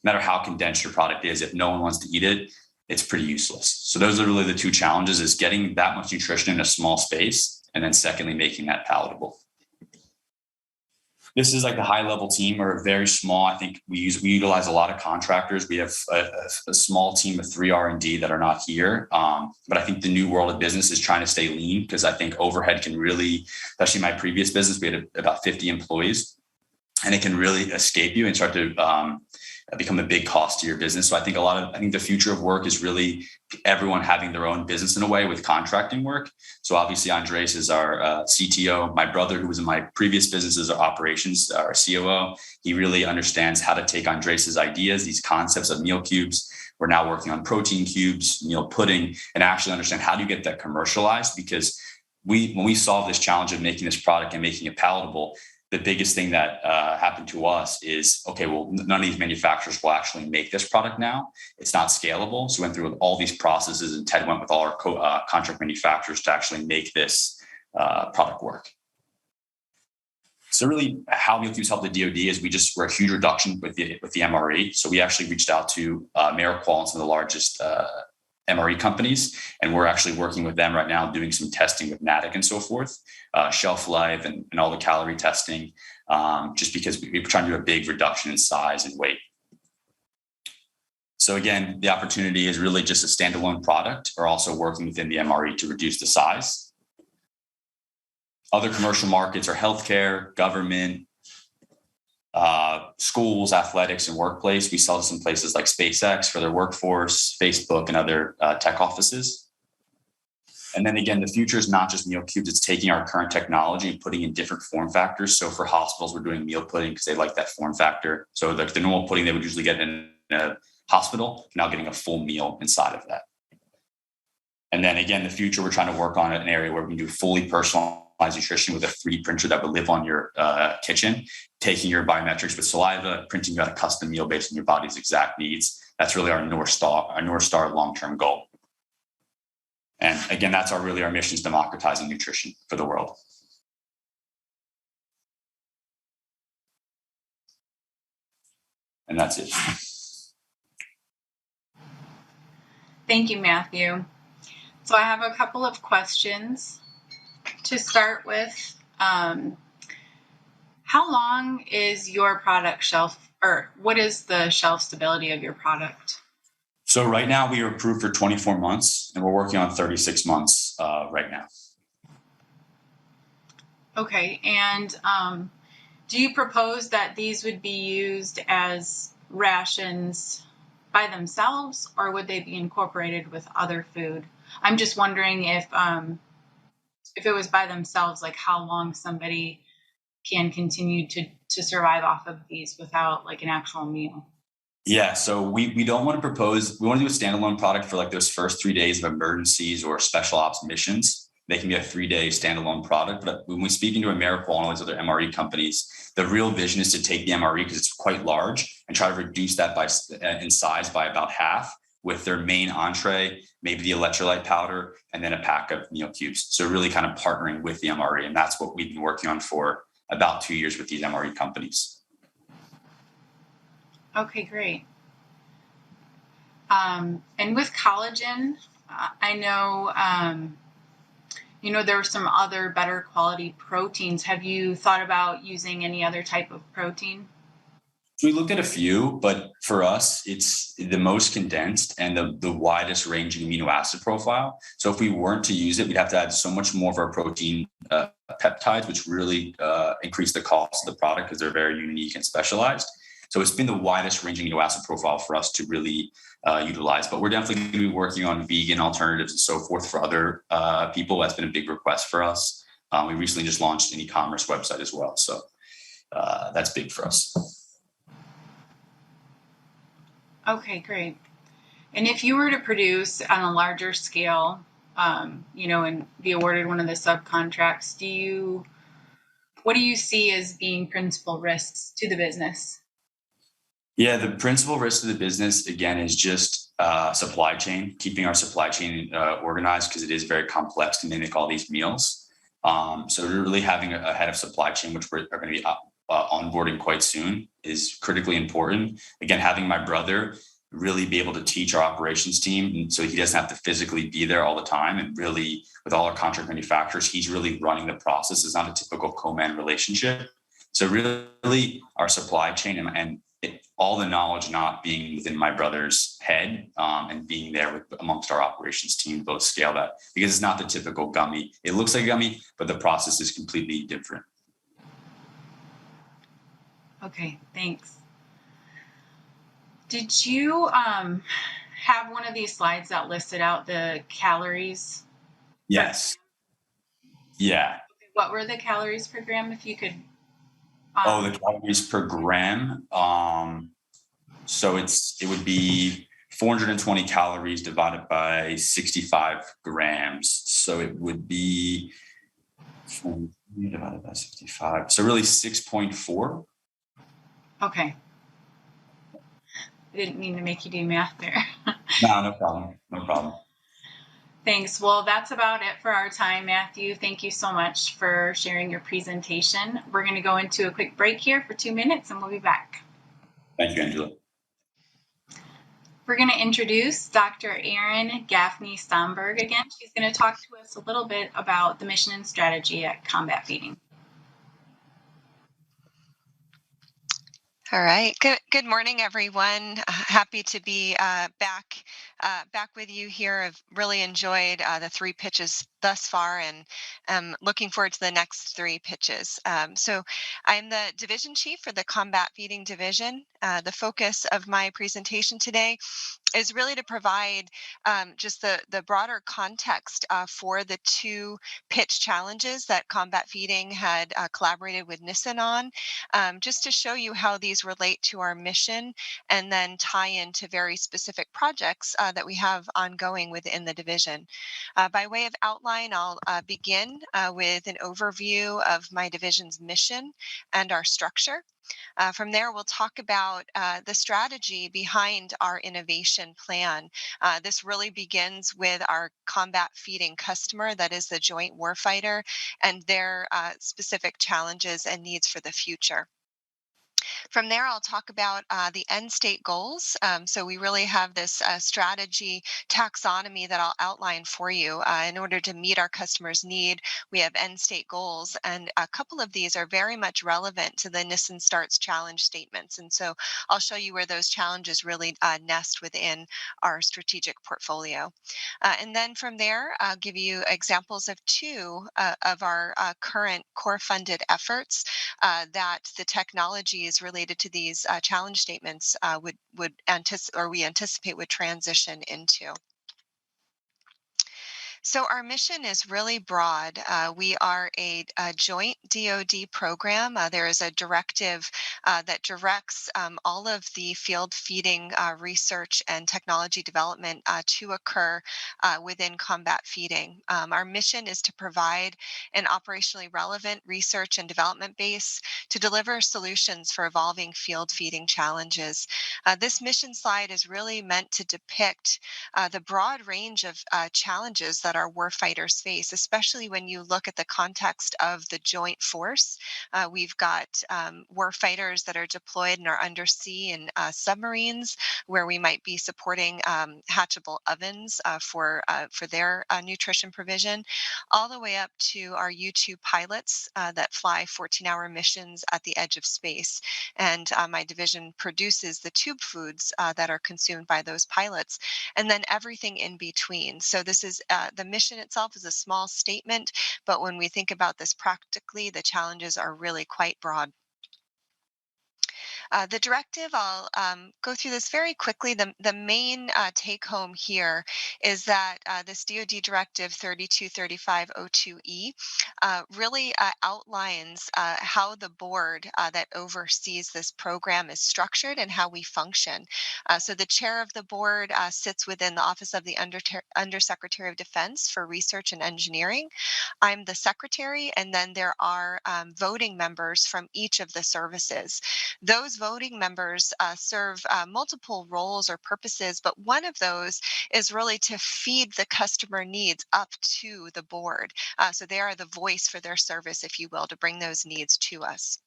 no matter how condensed your product is, if no one wants to eat it, it's pretty useless. So those are really the two challenges, is getting that much nutrition in a small space, and then secondly, making that palatable. This is like the high level team. We're very small. I think we utilize a lot of contractors. We have a small team of 3 R&D that are not here. But I think the new world of business is trying to stay lean, because I think overhead can really, especially my previous business, we had about 50 employees, and it can really escape you and start to become a big cost to your business. So I think the future of work is really everyone having their own business in a way with contracting work. So obviously Andres is our CTO. My brother, who was in my previous business, is our operations, our COO. He really understands how to take Andres's ideas, these concepts of meal cubes. We're now working on protein cubes, meal pudding, and actually understand how do you get that commercialized, because when we solve this challenge of making this product and making it palatable, the biggest thing that happened to us is, okay, well, none of these manufacturers will actually make this product now. It's not scalable. So we went through all these processes, and Ted went with all our contract manufacturers to actually make this product work. So really how meal cubes help the DoD is we're a huge reduction with the MRE. So we actually reached out to AmeriQual and some of the largest MRE companies, and we're actually working with them right now, doing some testing with NADIC and so forth, shelf life and all the calorie testing, just because we're trying to do a big reduction in size and weight. So again, the opportunity is really just a standalone product, or also working within the MRE to reduce the size. Other commercial markets are healthcare, government, schools, athletics, and workplace. We sell to some places like SpaceX for their workforce, Facebook, and other tech offices. And then again, the future is not just meal cubes. It's taking our current technology and putting in different form factors. So for hospitals, we're doing meal pudding because they like that form factor. So the normal pudding they would usually get in a hospital, now getting a full meal inside of that. And then again, the future, we're trying to work on an area where we can do fully personalized nutrition with a 3D printer that would live on your kitchen, taking your biometrics with saliva, printing out a custom meal based on your body's exact needs. That's really our North Star long-term goal. And again, that's our mission is democratizing nutrition for the world. And that's it. Thank you, Matthew. So I have a couple of questions. To start with, how How long is your product shelf, or what is the shelf stability of your product? So right now we are approved for 24 months and we're working on 36 months right now. Okay, and do you propose that these would be used as rations by themselves, or would they be incorporated with other food? I'm just wondering if it was by themselves, like how long somebody can continue to survive off of these without like an actual meal. Yeah, so we don't want to propose, we want to do a standalone product for like those first 3 days of emergencies or special ops missions. They can be a 3-day standalone product. But when we speak into Americorps and all these other MRE companies, the real vision is to take the MRE because it's quite large and try to reduce that by in size by about half with their main entree, maybe the electrolyte powder, and then a pack of meal cubes. So really kind of partnering with the MRE. And that's what we've been working on for about 2 years with these MRE companies. Okay, great. And with collagen, I know, there are some other better quality proteins. Have you thought about using any other type of protein? So we looked at a few, but for us, it's the most condensed and the widest ranging amino acid profile. So if we weren't to use it, we'd have to add so much more of our protein peptides, which really increase the cost of the product because they're very unique and specialized. So it's been the widest ranging amino acid profile for us to really utilize. But we're definitely going to be working on vegan alternatives and so forth for other people. That's been a big request for us. We recently just launched an e-commerce website as well. So that's big for us. Okay, great. And if you were to produce on a larger scale, and be awarded one of the subcontracts, what do you see as being principal risks to the business? Yeah, the principal risk to the business, again, is just supply chain, keeping our supply chain organized because it is very complex to make all these meals. So really having a head of supply chain, which we're going to be onboarding quite soon, is critically important. Again, having my brother really be able to teach our operations team, and so he doesn't have to physically be there all the time. And really, with all our contract manufacturers, he's really running the process. It's not a typical co-man relationship. So really, our supply chain and all the knowledge not being within my brother's head and being there amongst our operations team, both scale that because it's not the typical gummy. It looks like a gummy, but the process is completely different. Okay, thanks. Did you have one of these slides that listed out the calories? Yes. Yeah. What were the calories per gram, if you could? The calories per gram. So it would be 420 calories divided by 65 grams. So it would be divided by 65. So really 6.4. Okay. I didn't mean to make you do math there. No problem. No problem. Thanks. Well, that's about it for our time, Matthew. Thank you so much for sharing your presentation. We're going to go into a quick break here for 2 minutes and we'll be back. Thank you, Angela. We're going to introduce Dr. Erin Gaffney Stomberg again. She's going to talk to us a little bit about the mission and strategy at Combat Feeding. All right. Good morning, everyone. Happy to be back with you here. I've really enjoyed the 3 pitches thus far, and looking forward to the next 3 pitches. So I'm the division chief for the Combat Feeding Division. The focus of my presentation today is really to provide just the broader context for the 2 pitch challenges that Combat Feeding had collaborated with NSIN on, just to show you how these relate to our mission and then tie into very specific projects that we have ongoing within the division. By way of outline, I'll begin with an overview of my division's mission and our structure. From there, we'll talk about the strategy behind our innovation plan. This really begins with our combat feeding customer, that is the Joint Warfighter, and their specific challenges and needs for the future. From there, I'll talk about the end state goals. So we really have this strategy taxonomy that I'll outline for you. In order to meet our customers' need, we have end state goals, and a couple of these are very much relevant to the NSIN Starts challenge statements. And so I'll show you where those challenges really nest within our strategic portfolio. And then from there, I'll give you examples of two of our current core funded efforts that the technologies related to these challenge statements we anticipate would transition into. So our mission is really broad. We are a joint DoD program. There is a directive that directs all of the field feeding research and technology development to occur within combat feeding. Our mission is to provide an operationally relevant research and development base to deliver solutions for evolving field feeding challenges. This mission slide is really meant to depict the broad range of challenges that our warfighters face, especially when you look at the context of the joint force. We've got warfighters that are deployed and are undersea in submarines, where we might be supporting hatchable ovens for their nutrition provision, all the way up to our U-2 pilots that fly 14-hour missions at the edge of space. And my division produces the tube foods that are consumed by those pilots, and then everything in between. So this is the mission itself is a small statement, but when we think about this practically, the challenges are really quite broad. The directive, I'll go through this very quickly. The main take home here is that this DoD Directive 323502E really outlines how the board that oversees this program is structured and how we function. So the chair of the board sits within the Office of the Undersecretary of Defense for Research and Engineering. I'm the secretary, and then there are voting members from each of the services. Those voting members serve multiple roles or purposes, but one of those is really to feed the customer needs up to the board. So they are the voice for their service, if you will, to bring those needs to us.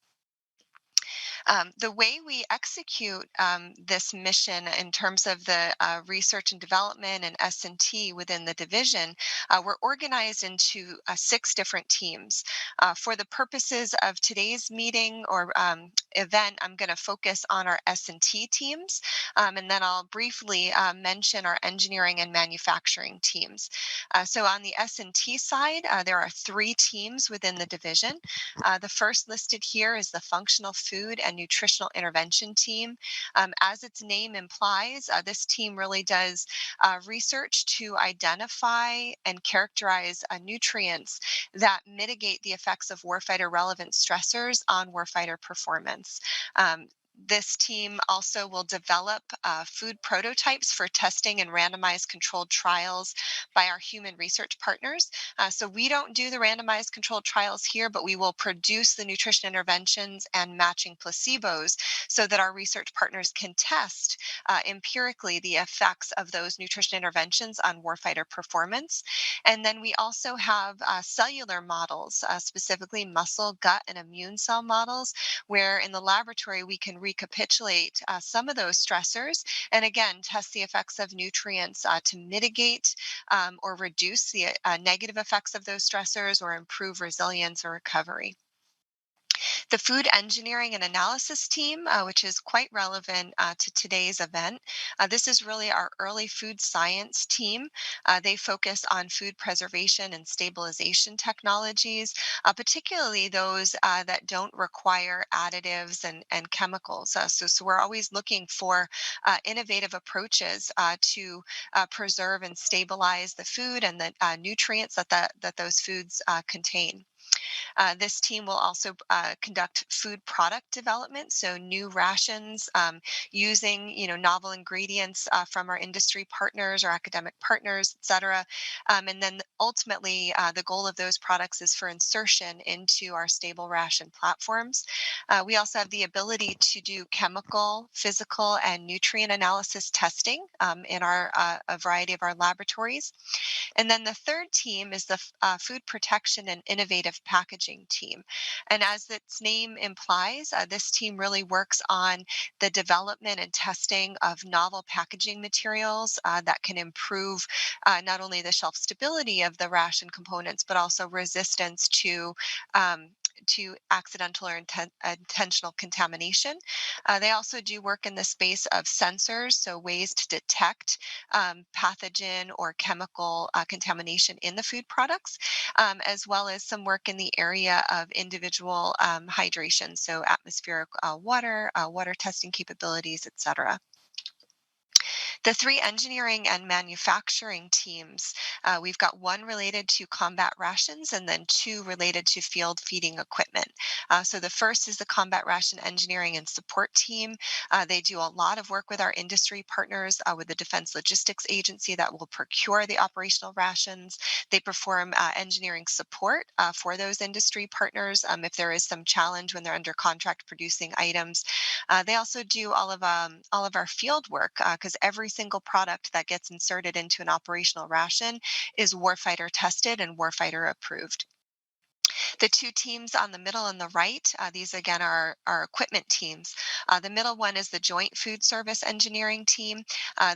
The way we execute this mission in terms of the research and development and S&T within the division, we're organized into 6 different teams. For the purposes of today's meeting or event, I'm going to focus on our S&T teams, and then I'll briefly mention our engineering and manufacturing teams. So on the S&T side, there are 3 teams within the division. The first listed here is the Functional Food and Nutritional Intervention Team. As its name implies, this team really does research to identify and characterize nutrients that mitigate the effects of warfighter relevant stressors on warfighter performance. This team also will develop food prototypes for testing and randomized controlled trials by our human research partners. So we don't do the randomized controlled trials here, but we will produce the nutrition interventions and matching placebos so that our research partners can test empirically the effects of those nutrition interventions on warfighter performance. And then we also have cellular models, specifically muscle, gut, and immune cell models, where in the laboratory we can recapitulate some of those stressors and again test the effects of nutrients to mitigate or reduce the negative effects of those stressors or improve resilience or recovery. The food engineering and analysis team, which is quite relevant to today's event. This is really our early food science team. They focus on food preservation and stabilization technologies, particularly those that don't require additives and chemicals. So we're always looking for innovative approaches to preserve and stabilize the food and the nutrients that those foods contain. This team will also conduct food product development, so new rations using novel ingredients from our industry partners or academic partners, et cetera. And then ultimately, the goal of those products is for insertion into our stable ration platforms. We also have the ability to do chemical, physical, and nutrient analysis testing in a variety of our laboratories. And then the third team is the food protection and innovative packaging team. And as its name implies, this team really works on the development and testing of novel packaging materials that can improve not only the shelf stability of the ration components, but also resistance to accidental or intentional contamination. They also do work in the space of sensors, so ways to detect pathogen or chemical contamination in the food products, as well as some work in the area of individual hydration, so atmospheric water, water testing capabilities, etc. The three engineering and manufacturing teams, we've got one related to combat rations and then two related to field feeding equipment. So the first is the combat ration engineering and support team. They do a lot of work with our industry partners, with the Defense Logistics Agency that will procure the operational rations. They perform engineering support for those industry partners if there is some challenge when they're under contract producing items. They also do all of our field work because every single product that gets inserted into an operational ration is warfighter tested and warfighter approved. The two teams on the middle and the right, these again are our equipment teams. The middle one is the Joint Food Service Engineering team.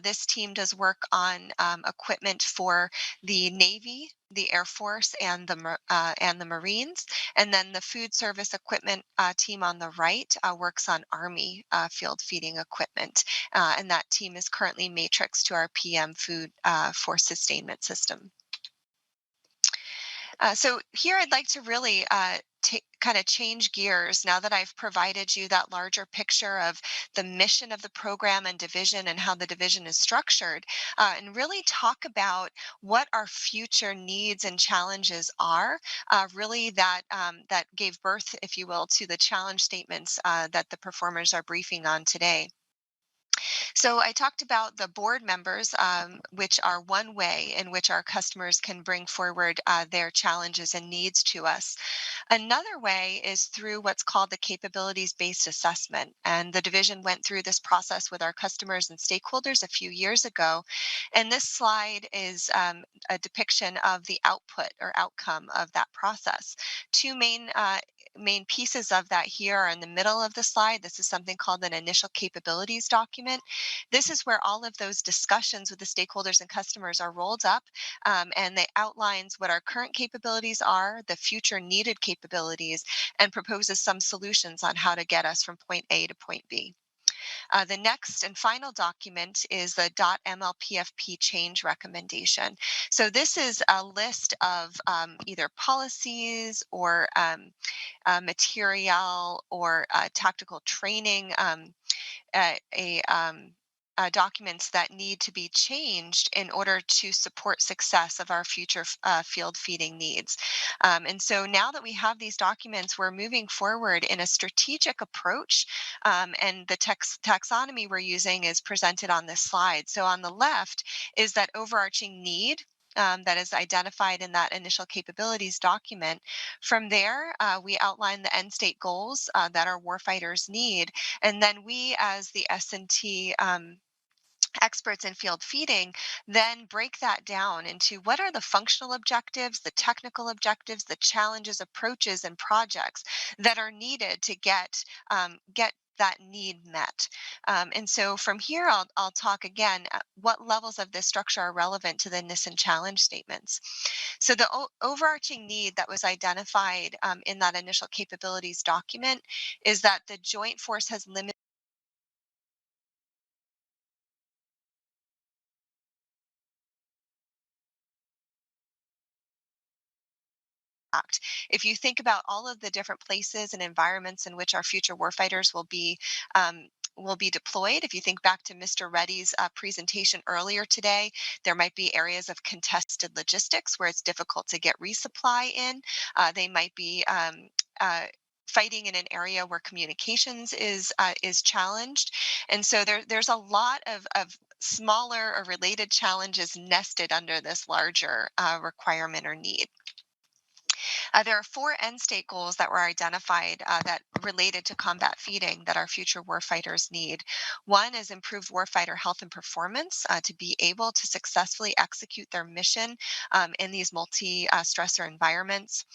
This team does work on equipment for the Navy, the Air Force, and the Marines. And then the Food Service Equipment team on the right works on Army field feeding equipment. And that team is currently matrixed to our PM Food Force Sustainment System. So here I'd like to really kind of change gears now that I've provided you that larger picture of the mission of the program and division and how the division is structured, and really talk about what our future needs and challenges are, really that gave birth, if you will, to the challenge statements that the performers are briefing on today. So I talked about the board members, which are one way in which our customers can bring forward their challenges and needs to us. Another way is through what's called the capabilities-based assessment. And the division went through this process with our customers and stakeholders a few years ago. And this slide is a depiction of the output or outcome of that process. Two main pieces of that here are in the middle of the slide. This is something called an initial capabilities document. This is where all of those discussions with the stakeholders and customers are rolled up, and it outlines what our current capabilities are, the future needed capabilities, and proposes some solutions on how to get us from point A to point B. The next and final document is the .mlpfp change recommendation. So this is a list of either policies or material or tactical training, documents that need to be changed in order to support success of our future field feeding needs. And so now that we have these documents, we're moving forward in a strategic approach, and the taxonomy we're using is presented on this slide. So on the left is that overarching need that is identified in that initial capabilities document. From there, we outline the end state goals that our warfighters need, and then we, as the S&T experts in field feeding, then break that down into what are the functional objectives, the technical objectives, the challenges, approaches, and projects that are needed to get that need met. And so from here, I'll talk again what levels of this structure are relevant to the NSIN challenge statements. So the overarching need that was identified in that initial capabilities document is that the Joint Force has limited impact. If you think about all of the different places and environments in which our future warfighters will be deployed. If you think back to Mr. Reddy's presentation earlier today, there might be areas of contested logistics where it's difficult to get resupply in. They might be fighting in an area where communications is challenged, and so there's a lot of smaller or related challenges nested under this larger requirement or need. There are 4 end state goals that were identified that related to combat feeding that our future warfighters need. One is improved warfighter health and performance to be able to successfully execute their mission in these multi-stressor environments.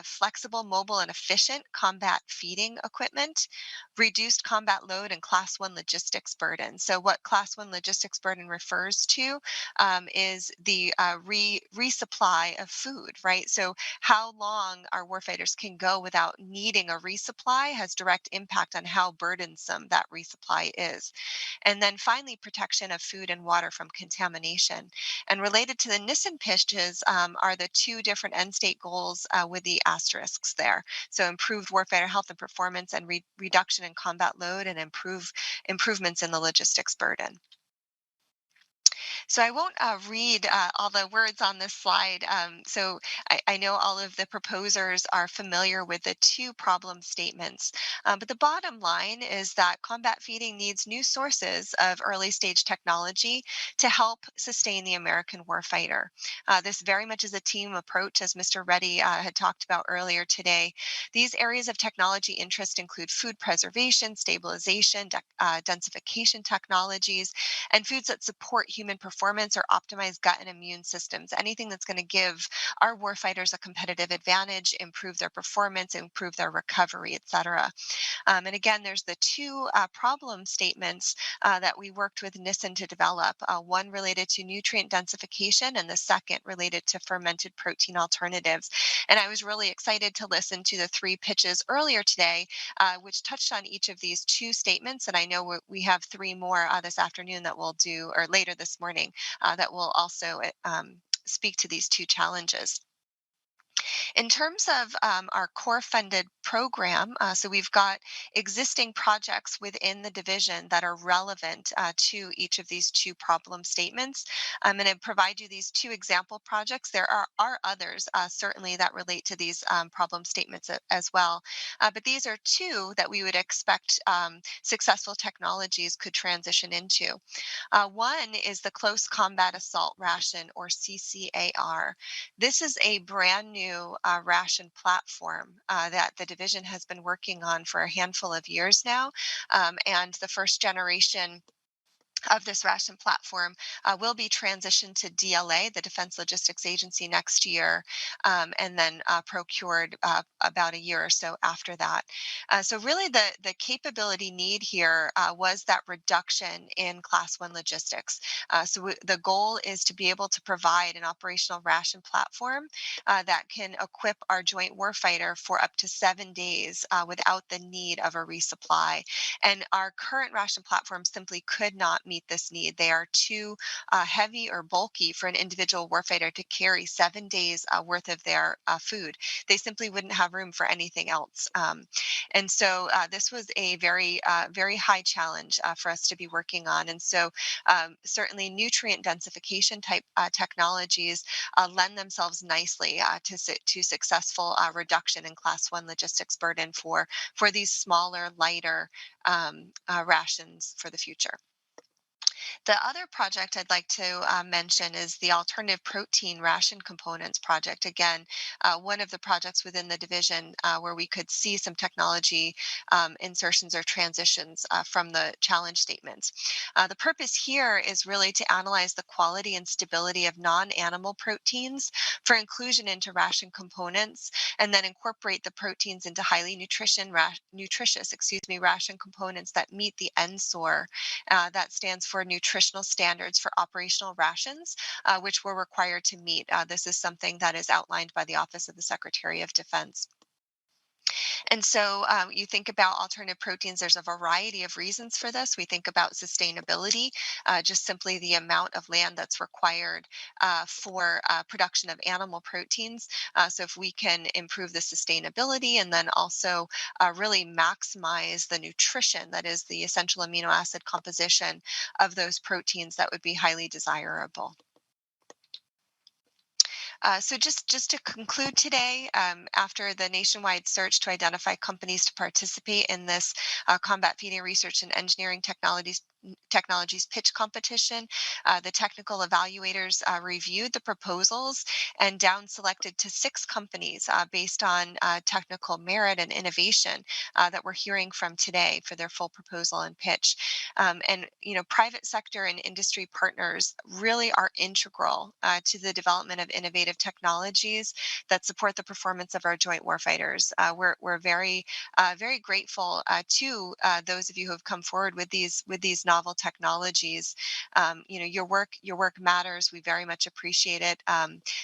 Flexible, mobile, and efficient combat feeding equipment, reduced combat load and class 1 logistics burden. So what class 1 logistics burden refers to is the resupply of food, right? So how long our warfighters can go without needing a resupply has direct impact on how burdensome that resupply is. And then finally, protection of food and water from contamination. And related to the NSIN pitches are the 2 different end state goals with the asterisks there. So improved warfighter health and performance and reduction in combat load and improvements in the logistics burden. So I won't read all the words on this slide. So I know all of the proposers are familiar with the 2 problem statements. But the bottom line is that combat feeding needs new sources of early stage technology to help sustain the American warfighter. This very much is a team approach, as Mr. Reddy had talked about earlier today. These areas of technology interest include food preservation, stabilization, densification technologies, and foods that support human performance or optimize gut and immune systems. Anything that's going to give our warfighters a competitive advantage, improve their performance, improve their recovery, et cetera. And again, there's the 2 problem statements that we worked with NSIN to develop, one related to nutrient densification and the second related to fermented protein alternatives. And I was really excited to listen to the 3 pitches earlier today, which touched on each of these 2 statements. And I know we have 3 more this afternoon that we'll do, or later this morning, that will also speak to these 2 challenges. In terms of our core funded program, so we've got existing projects within the division that are relevant to each of these 2 problem statements. I'm going to provide you these 2 example projects. There are others certainly that relate to these problem statements as well, but these are 2 that we would expect successful technologies could transition into. One is the Close Combat Assault Ration, or CCAR. This is a brand new ration platform that the division has been working on for a handful of years now. And the first generation of this ration platform will be transitioned to DLA, the Defense Logistics Agency, next year, and then procured about a year or so after that. So really the capability need here was that reduction in Class 1 logistics. So the goal is to be able to provide an operational ration platform that can equip our joint warfighter for up to 7 days without the need of a resupply. And our current ration platform simply could not meet this need. They are too heavy or bulky for an individual warfighter to carry 7 days worth of their food. They simply wouldn't have room for anything else. And so this was a very high challenge for us to be working on. And so certainly nutrient densification type technologies lend themselves nicely to successful reduction in Class 1 logistics burden for these smaller, lighter rations for the future. The other project I'd like to mention is the Alternative Protein Ration Components project. Again, one of the projects within the division where we could see some technology insertions or transitions from the challenge statements. The purpose here is really to analyze the quality and stability of non-animal proteins for inclusion into ration components, and then incorporate the proteins into highly nutritious ration components that meet the NSOR. That stands for Nutritional Standards for Operational Rations, which we're required to meet. This is something that is outlined by the Office of the Secretary of Defense. And so you think about alternative proteins, there's a variety of reasons for this. We think about sustainability, just simply the amount of land that's required for production of animal proteins. So if we can improve the sustainability and then also really maximize the nutrition, that is the essential amino acid composition of those proteins, that would be highly desirable. So just to conclude today, after the nationwide search to identify companies to participate in this combat feeding research and engineering technologies Technologies pitch competition. The technical evaluators reviewed the proposals and down selected to 6 companies based on technical merit and innovation that we're hearing from today for their full proposal and pitch. And private sector and industry partners really are integral to the development of innovative technologies that support the performance of our joint warfighters. We're very grateful to those of you who have come forward with these novel technologies. Your work matters. We very much appreciate it.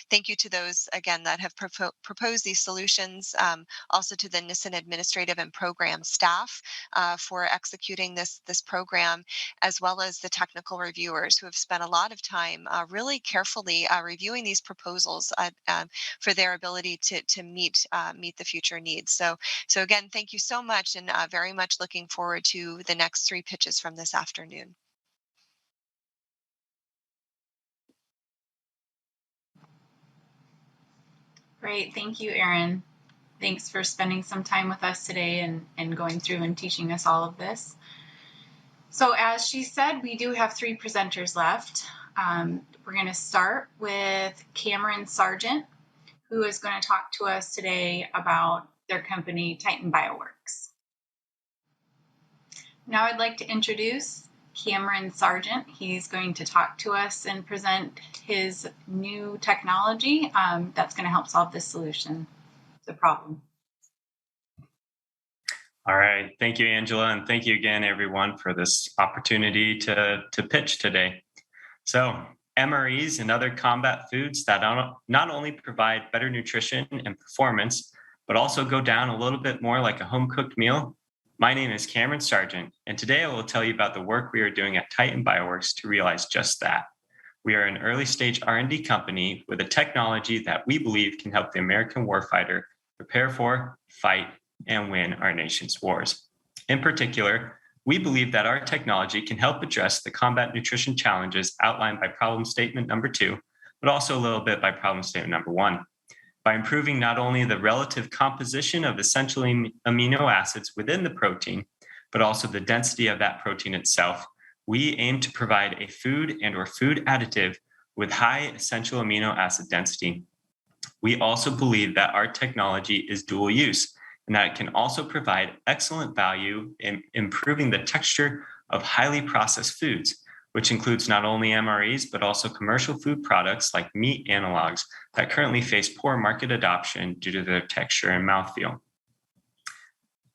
Thank you to those again that have proposed these solutions. Also to the NSIN administrative and program staff for executing this program, as well as the technical reviewers who have spent a lot of time really carefully reviewing these proposals for their ability to meet the future needs. So again, thank you so much, and very much looking forward to the next 3 pitches from this afternoon. Great, thank you, Erin. Thanks for spending some time with us today and going through and teaching us all of this. So as she said, we do have 3 presenters left. We're going to start with Cameron Sargent, who is going to talk to us today about their company, Titan Bioworks. Now I'd like to introduce Cameron Sargent. He's going to talk to us and present his new technology that's going to help solve this solution, the problem. All right. Thank you, Angela. And thank you again, everyone, for this opportunity to pitch today. So MREs and other combat foods that not only provide better nutrition and performance, but also go down a little bit more like a home-cooked meal. My name is Cameron Sargent, and today I will tell you about the work we are doing at Titan Bioworks to realize just that. We are an early-stage R&D company with a technology that we believe can help the American warfighter prepare for, fight, and win our nation's wars. In particular, we believe that our technology can help address the combat nutrition challenges outlined by problem statement number 2, but also a little bit by problem statement number 1. By improving not only the relative composition of essential amino acids within the protein, but also the density of that protein itself, we aim to provide a food and/or food additive with high essential amino acid density. We also believe that our technology is dual use, and that it can also provide excellent value in improving the texture of highly processed foods, which includes not only MREs, but also commercial food products like meat analogs that currently face poor market adoption due to their texture and mouthfeel.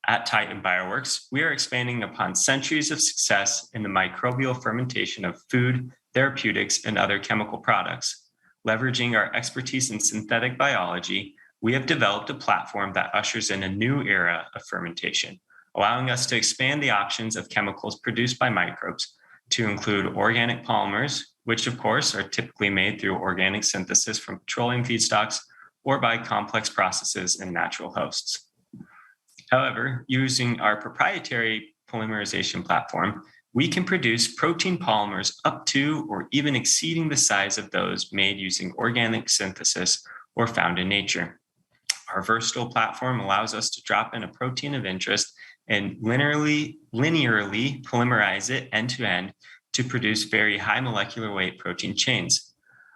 At Titan Bioworks, we are expanding upon centuries of success in the microbial fermentation of food, therapeutics, and other chemical products. Leveraging our expertise in synthetic biology, we have developed a platform that ushers in a new era of fermentation, allowing us to expand the options of chemicals produced by microbes to include organic polymers, which of course are typically made through organic synthesis from petroleum feedstocks or by complex processes in natural hosts. However, using our proprietary polymerization platform, we can produce protein polymers up to or even exceeding the size of those made using organic synthesis or found in nature. Our versatile platform allows us to drop in a protein of interest and linearly polymerize it end-to-end to produce very high molecular weight protein chains.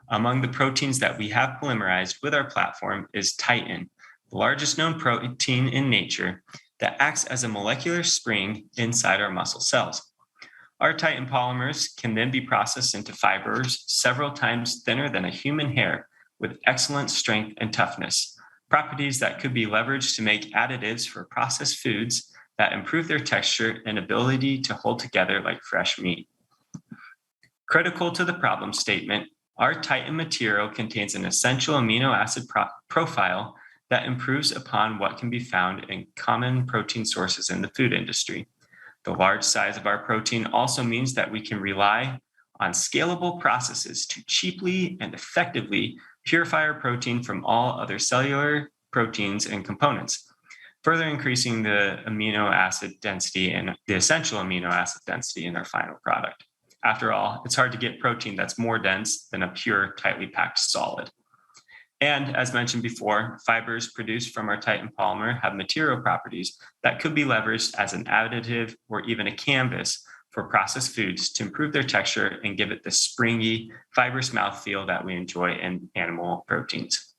Among the proteins that we have polymerized with our platform is Titan, the largest known protein in nature that acts as a molecular spring inside our muscle cells. Our Titan polymers can then be processed into fibers several times thinner than a human hair with excellent strength and toughness, properties that could be leveraged to make additives for processed foods that improve their texture and ability to hold together like fresh meat. Critical to the problem statement, our Titan material contains an essential amino acid profile that improves upon what can be found in common protein sources in the food industry. The large size of our protein also means that we can rely on scalable processes to cheaply and effectively purify our protein from all other cellular proteins and components, further increasing the amino acid density and the essential amino acid density in our final product. After all, it's hard to get protein that's more dense than a pure, tightly packed solid. And as mentioned before, fibers produced from our Titan polymer have material properties that could be leveraged as an additive or even a canvas for processed foods to improve their texture and give it the springy, fibrous mouthfeel that we enjoy in animal proteins.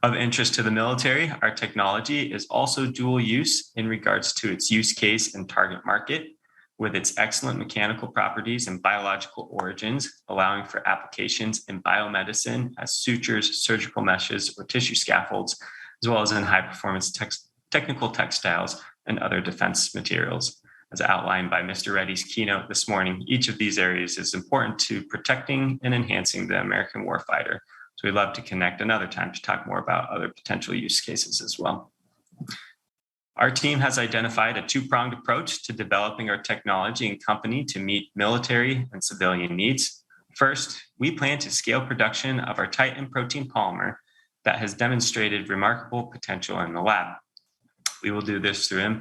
Of interest to the military, our technology is also dual use in regards to its use case and target market, with its excellent mechanical properties and biological origins, allowing for applications in biomedicine as sutures, surgical meshes, or tissue scaffolds, as well as in high-performance technical textiles and other defense materials. As outlined by Mr. Reddy's keynote this morning, each of these areas is important to protecting and enhancing the American warfighter. So we'd love to connect another time to talk more about other potential use cases as well. Our team has identified a two-pronged approach to developing our technology and company to meet military and civilian needs. First, we plan to scale production of our Titan protein polymer that has demonstrated remarkable potential in the lab. We will do this through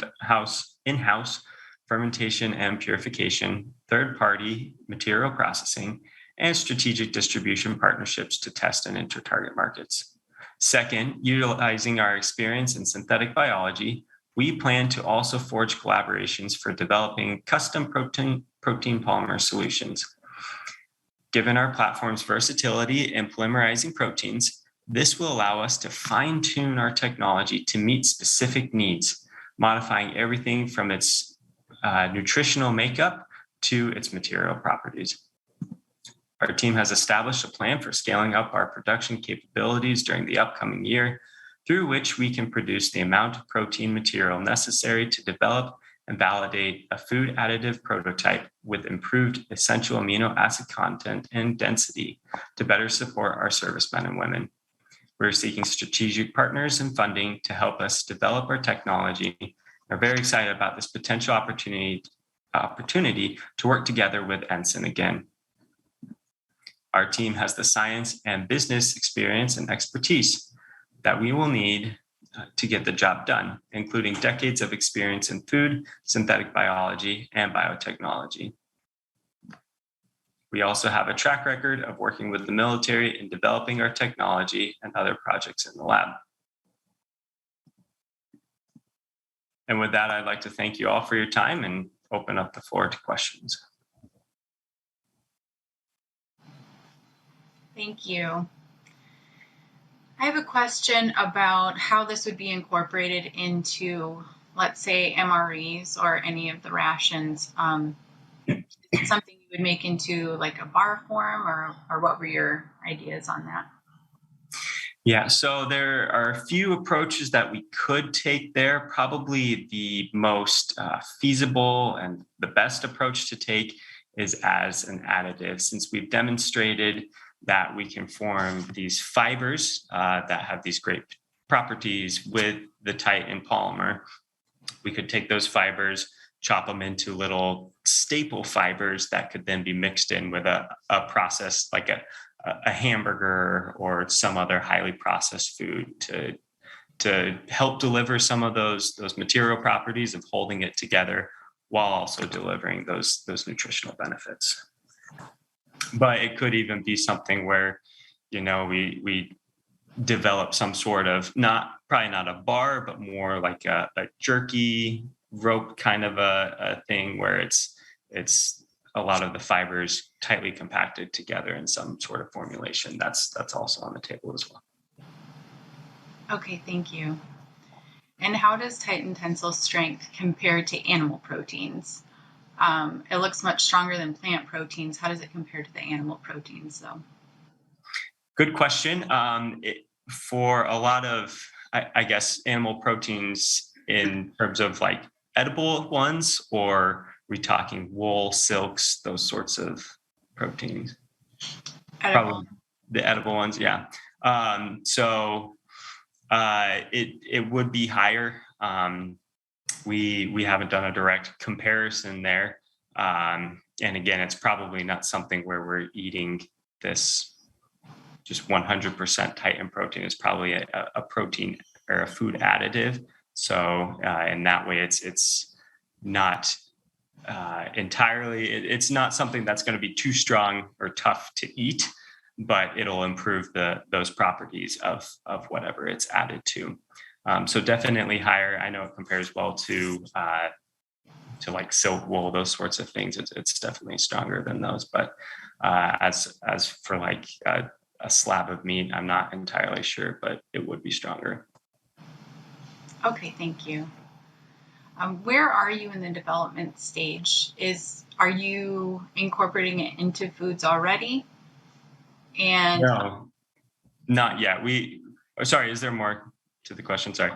in-house fermentation and purification, third-party material processing, and strategic distribution partnerships to test and enter target markets. Second, utilizing our experience in synthetic biology, we plan to also forge collaborations for developing custom protein polymer solutions. Given our platform's versatility in polymerizing proteins, this will allow us to fine-tune our technology to meet specific needs, modifying everything from its nutritional makeup to its material properties. Our team has established a plan for scaling up our production capabilities during the upcoming year, through which we can produce the amount of protein material necessary to develop and validate a food additive prototype with improved essential amino acid content and density to better support our servicemen and women. We're seeking strategic partners and funding to help us develop our technology. We're very excited about this potential opportunity to work together with NSIN again. Our team has the science and business experience and expertise that we will need to get the job done, including decades of experience in food, synthetic biology, and biotechnology. We also have a track record of working with the military in developing our technology and other projects in the lab. And with that, I'd like to thank you all for your time and open up the floor to questions. Thank you. I have a question about how this would be incorporated into, let's say, MREs or any of the rations. Is it something you would make into like a bar form, or what were your ideas on that? Yeah, so there are a few approaches that we could take there. Probably the most feasible and the best approach to take is as an additive, since we've demonstrated that we can form these fibers that have these great properties with the Titan polymer. We could take those fibers, chop them into little staple fibers that could then be mixed in with a process like a hamburger or some other highly processed food to help deliver some of those material properties of holding it together while also delivering those nutritional benefits. But it could even be something where, you know, we develop some sort of probably not a bar, but more like a jerky rope kind of a thing where it's a lot of the fibers tightly compacted together in some sort of formulation. That's also on the table as well. Okay, thank you. And how does Titan tensile strength compare to animal proteins? It looks much stronger than plant proteins. How does it compare to the animal proteins, though? Good question. For a lot of, I guess, animal proteins in terms of like edible ones, or are we talking wool, silks, those sorts of proteins? Edible. Probably the edible ones, yeah. So it would be higher. We haven't done a direct comparison there. And again, it's probably not something where we're eating this just 100% Titan protein. It's probably a protein or a food additive. So in that way, it's not entirely, it's not something that's going to be too strong or tough to eat, but it'll improve those properties of whatever it's added to. So definitely higher. I know it compares well to like silk wool, those sorts of things, it's definitely stronger than those. But as for like a slab of meat, I'm not entirely sure, but it would be stronger. Okay, thank you. Where are you in the development stage? Are you incorporating it into foods already? And no, not yet. Sorry, is there more to the question? Sorry.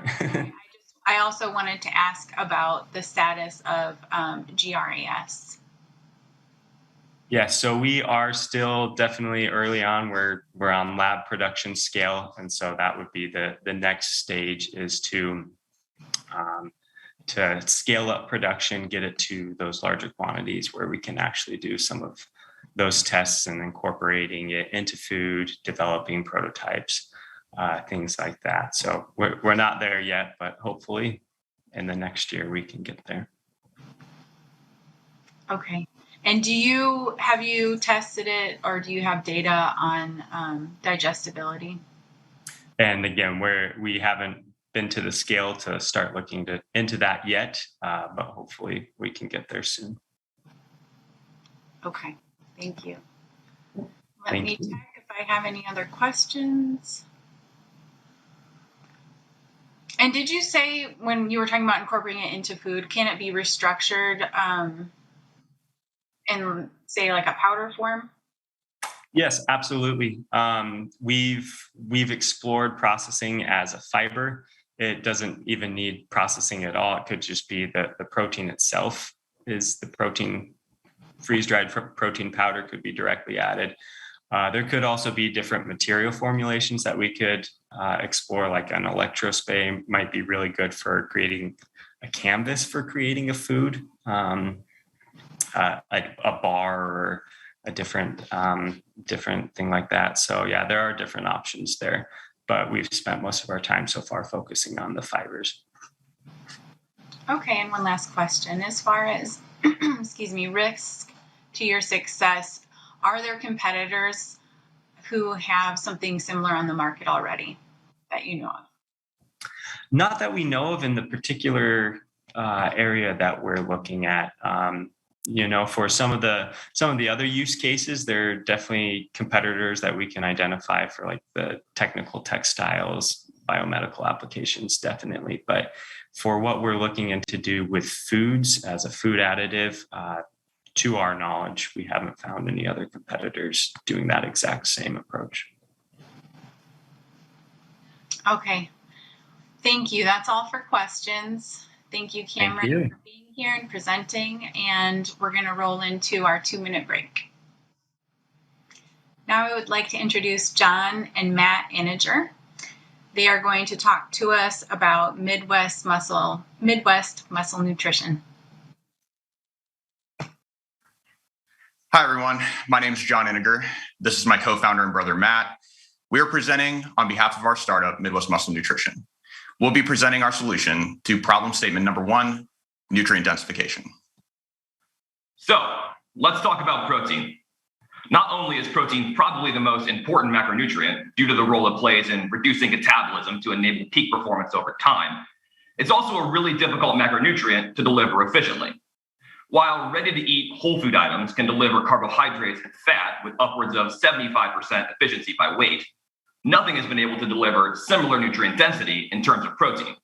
I also wanted to ask about the status of GRAS. Yeah, so we are still definitely early on. We're on lab production scale, and so that would be the next stage is to scale up production, get it to those larger quantities where we can actually do some of those tests and incorporating it into food, developing prototypes, things like that. So we're not there yet, but hopefully in the next year we can get there. Okay. And have you tested it, or do you have data on digestibility? And again, we haven't been to the scale to start looking into that yet, but hopefully we can get there soon. Okay, thank you. Let me check if I have any other questions. And did you say, when you were talking about incorporating it into food, can it be restructured in, say, like a powder form? Yes, absolutely. We've explored processing as a fiber. It doesn't even need processing at all. It could just be the protein itself is the protein. Freeze-dried protein powder could be directly added. There could also be different material formulations that we could explore, like an electrospray might be really good for creating a canvas for creating a food, like a bar or a different thing like that. So yeah, there are different options there, but we've spent most of our time so far focusing on the fibers. Okay, and one last question. As far as, excuse me, risk to your success, are there competitors who have something similar on the market already that you know of? Not that we know of in the particular area that we're looking at. For some of the other use cases, there are definitely competitors that we can identify for, like the technical textiles, biomedical applications, definitely. But for what we're looking into do with foods as a food additive, to our knowledge, we haven't found any other competitors doing that exact same approach. Okay. Thank you. That's all for questions. Thank you, Cameron, for being here and presenting. And we're going to roll into our 2-minute break. Now I would like to introduce John and Matt Iniger. They are going to talk to us about Midwest muscle nutrition. Hi, everyone. My name is John Iniger. This is my co-founder and brother, Matt. We are presenting on behalf of our startup, Midwest Muscle Nutrition. We'll be presenting our solution to problem statement number 1, nutrient densification. So let's talk about protein. Not only is protein probably the most important macronutrient due to the role it plays in reducing catabolism to enable peak performance over time, it's also a really difficult macronutrient to deliver efficiently. While ready-to-eat whole food items can deliver carbohydrates and fat with upwards of 75% efficiency by weight, nothing has been able to deliver similar nutrient density in terms of protein.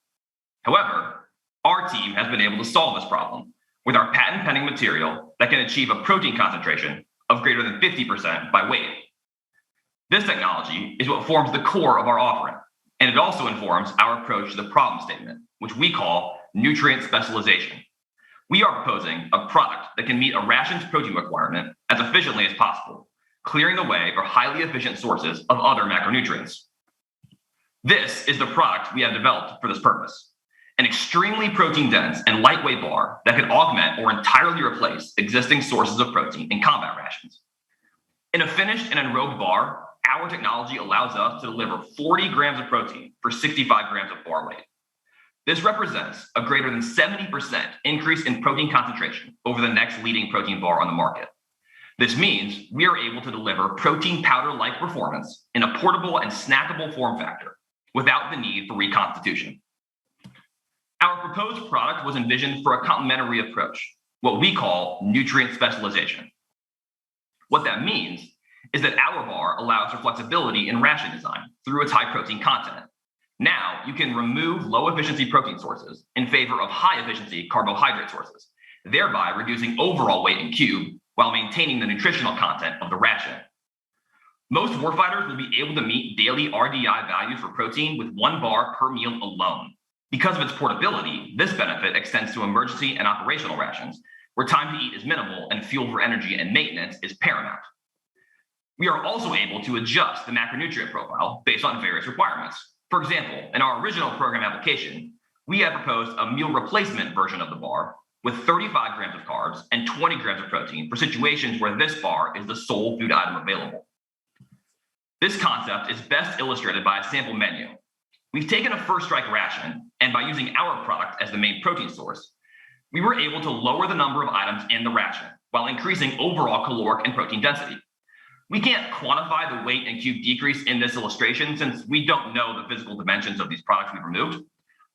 However, our team has been able to solve this problem with our patent-pending material that can achieve a protein concentration of greater than 50% by weight. This technology is what forms the core of our offering, and it also informs our approach to the problem statement, which we call nutrient specialization. We are proposing a product that can meet a ration's protein requirement as efficiently as possible, clearing the way for highly efficient sources of other macronutrients. This is the product we have developed for this purpose, an extremely protein-dense and lightweight bar that can augment or entirely replace existing sources of protein in combat rations. In a finished and enrobed bar, our technology allows us to deliver 40 grams of protein for 65 grams of bar weight. This represents a greater than 70% increase in protein concentration over the next leading protein bar on the market. This means we are able to deliver protein powder-like performance in a portable and snackable form factor without the need for reconstitution. Our proposed product was envisioned for a complementary approach what we call nutrient specialization. What that means is that our bar allows for flexibility in ration design through its high protein content. Now you can remove low efficiency protein sources in favor of high efficiency carbohydrate sources, thereby reducing overall weight in cube while maintaining the nutritional content of the ration. Most warfighters will be able to meet daily RDI values for protein with 1 bar per meal alone. Because of its portability, this benefit extends to emergency and operational rations, where time to eat is minimal and fuel for energy and maintenance is paramount. We are also able to adjust the macronutrient profile based on various requirements. For example, in our original program application, we had proposed a meal replacement version of the bar with 35 grams of carbs and 20 grams of protein for situations where this bar is the sole food item available. This concept is best illustrated by a sample menu. We've taken a first strike ration, and by using our product as the main protein source, we were able to lower the number of items in the ration while increasing overall caloric and protein density. We can't quantify the weight and cube decrease in this illustration since we don't know the physical dimensions of these products we've removed,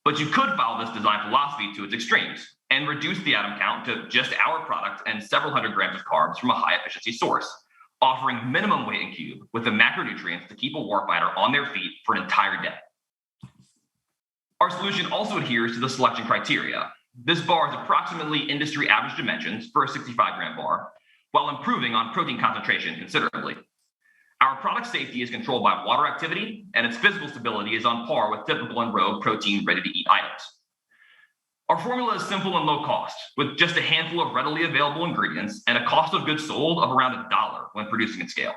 but you could follow this design philosophy to its extremes and reduce the atom count to just our product and several hundred grams of carbs from a high efficiency source, offering minimum weight in cube with the macronutrients to keep a warfighter on their feet for an entire day. Our solution also adheres to the selection criteria. This bar is approximately industry average dimensions for a 65 gram bar, while improving on protein concentration considerably. Our product safety is controlled by water activity, and its physical stability is on par with typical and rogue protein ready-to-eat items. Our formula is simple and low cost, with just a handful of readily available ingredients and a cost of goods sold of around $1 when producing at scale.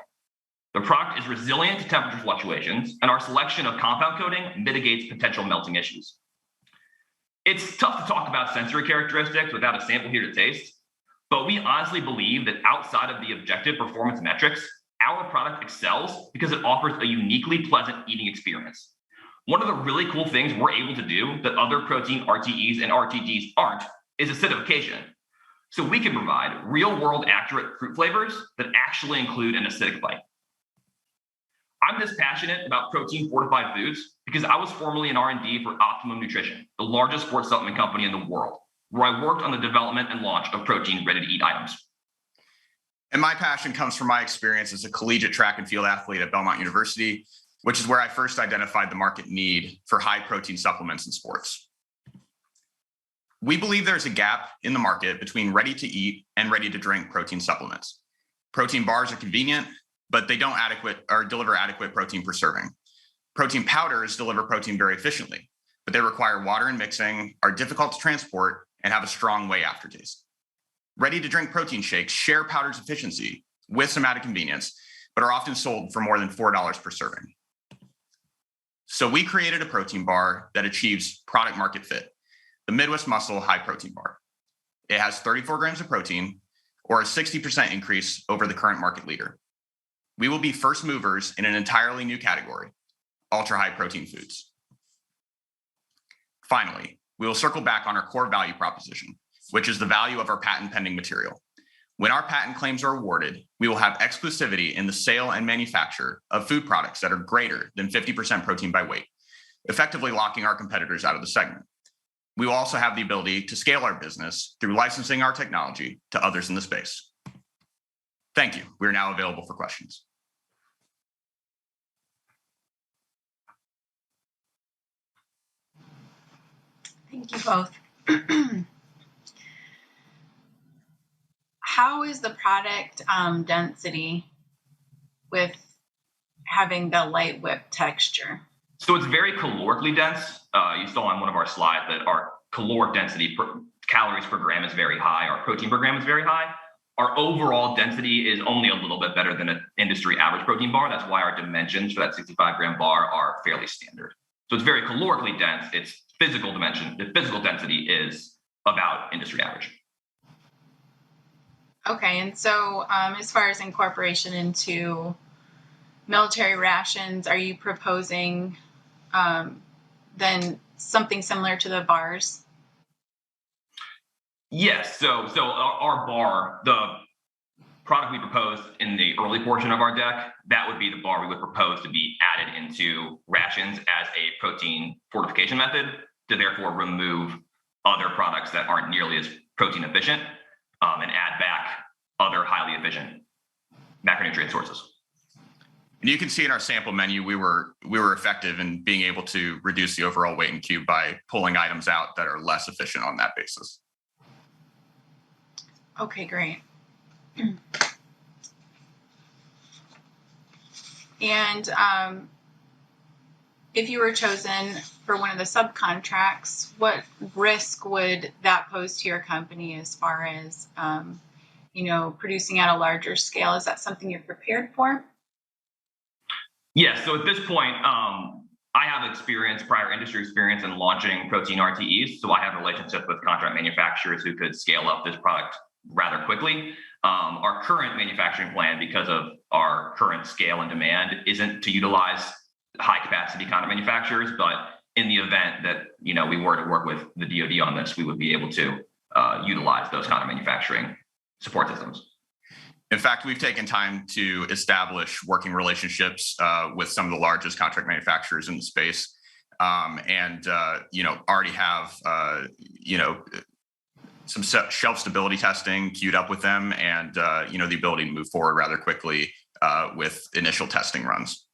The product is resilient to temperature fluctuations, and our selection of compound coating mitigates potential melting issues. It's tough to talk about sensory characteristics without a sample here to taste, but we honestly believe that outside of the objective performance metrics, our product excels because it offers a uniquely pleasant eating experience. One of the really cool things we're able to do that other protein RTEs and RTDs aren't is acidification. So we can provide real-world accurate fruit flavors that actually include an acidic bite. I'm this passionate about protein fortified foods because I was formerly in R&D for Optimum Nutrition, the largest sports supplement company in the world, where I worked on the development and launch of protein ready-to-eat items. And my passion comes from my experience as a collegiate track and field athlete at Belmont University, which is where I first identified the market need for high protein supplements in sports. We believe there's a gap in the market between ready to eat and ready to drink protein supplements. Protein bars are convenient, but they don't deliver adequate protein per serving. Protein powders deliver protein very efficiently, but they require water and mixing, are difficult to transport, and have a strong whey aftertaste. Ready-to-drink protein shakes share powder's efficiency with some added convenience, but are often sold for more than $4 per serving. So we created a protein bar that achieves product market fit, the Midwest Muscle High Protein Bar. It has 34 grams of protein, or a 60% increase over the current market leader. We will be first movers in an entirely new category, ultra-high protein foods. Finally, we will circle back on our core value proposition, which is the value of our patent pending material. When our patent claims are awarded, we will have exclusivity in the sale and manufacture of food products that are greater than 50% protein by weight, effectively locking our competitors out of the segment. We will also have the ability to scale our business through licensing our technology to others in the space. Thank you. We are now available for questions. Thank you both. How is the product density with having the light whip texture? So it's very calorically dense. You saw on one of our slides that our caloric density per calories per gram is very high. Our protein per gram is very high. Our overall density is only a little bit better than an industry average protein bar. That's why our dimensions for that 65 gram bar are fairly standard. So it's very calorically dense. Its physical dimension, the physical density is about industry average. Okay, and so as far as incorporation into military rations, are you proposing then something similar to the bars? Yes, so our bar, the product we proposed in the early portion of our deck, that would be the bar we would propose to be added into rations as a protein fortification method to therefore remove other products that aren't nearly as protein efficient. and add back other highly efficient macronutrient sources. And you can see in our sample menu, we were effective in being able to reduce the overall weight in cube by pulling items out that are less efficient on that basis. Okay, great. And if you were chosen for one of the subcontracts, what risk would that pose to your company as far as, producing at a larger scale? Is that something you're prepared for? Yes. So at this point, I have prior industry experience in launching protein RTEs. So I have relationships with contract manufacturers who could scale up this product rather quickly. Our current manufacturing plan, because of our current scale and demand, isn't to utilize high capacity contract manufacturers, but in the event that we were to work with the DoD on this, we would be able to utilize those contract manufacturing support systems. In fact, we've taken time to establish working relationships with some of the largest contract manufacturers in the space, and already have some shelf stability testing queued up with them, and the ability to move forward rather quickly with initial testing runs.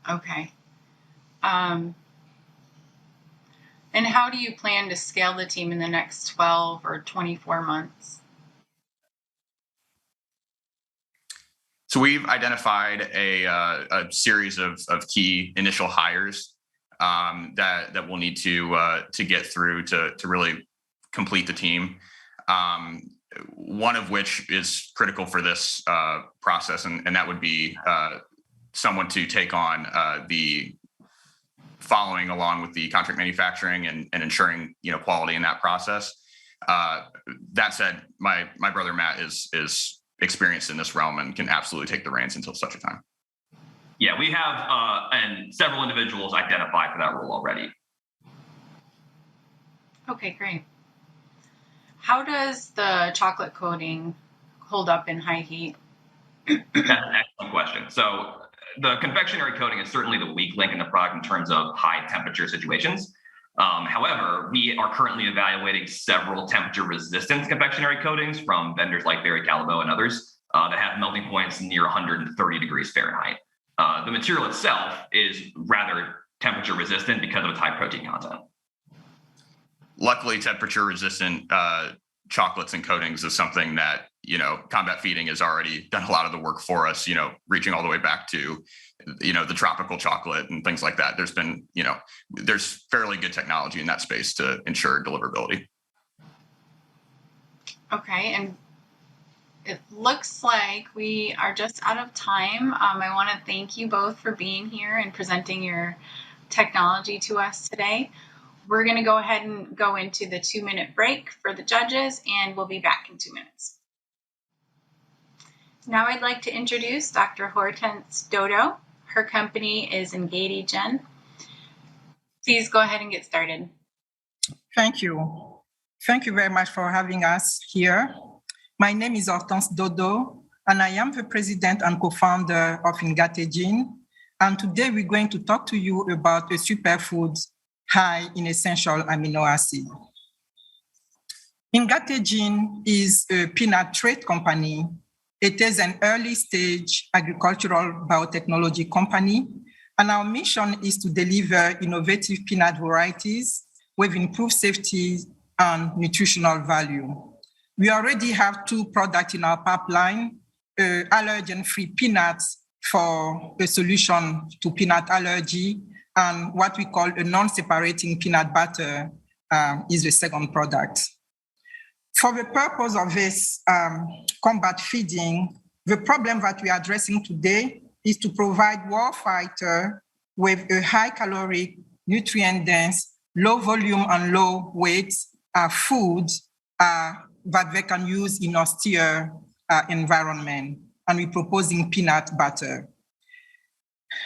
Okay. And how do you plan to scale the team in the next 12 or 24 months? So we've identified a series of key initial hires that we'll need to get through to really complete the team. One of which is critical for this process, and that would be someone to take on the following along with the contract manufacturing and ensuring quality in that process. That said, my brother Matt is experienced in this realm and can absolutely take the reins until such a time. Yeah, we have and several individuals identified for that role already. Okay, great. How does the chocolate coating hold up in high heat? That's an excellent question. So the confectionery coating is certainly the weak link in the product in terms of high temperature situations. However, we are currently evaluating several temperature resistant confectionery coatings from vendors like Barry Callebaut and others that have melting points near 130 degrees Fahrenheit. The material itself is rather temperature resistant because of its high protein content. Luckily, temperature resistant chocolates and coatings is something that Combat Feeding has already done a lot of the work for us, reaching all the way back to the tropical chocolate and things like that. There's been there's fairly good technology in that space to ensure deliverability. Okay, and it looks like we are just out of time. I want to thank you both for being here and presenting your technology to us today. We're going to go ahead and go into the 2-minute break for the judges, and we'll be back in 2 minutes. Now I'd like to introduce Dr. Hortense Dodo. Her company is Engagegen. Please go ahead and get started. Thank you. Thank you very much for having us here. My name is Hortense Dodo, and I am the president and co-founder of Engagegen. And today we're going to talk to you about a superfood high in essential amino acid. Engagegen is a peanut trade company. It is an early stage agricultural biotechnology company, and our mission is to deliver innovative peanut varieties with improved safety and nutritional value. We already have 2 products in our pipeline, allergen-free peanuts for a solution to peanut allergy, and what we call a non-separating peanut butter is the second product. For the purpose of this combat feeding, the problem that we are addressing today is to provide warfighter with a high caloric, nutrient dense, low volume and low weight food that they can use in austere environment. And we're proposing peanut butter.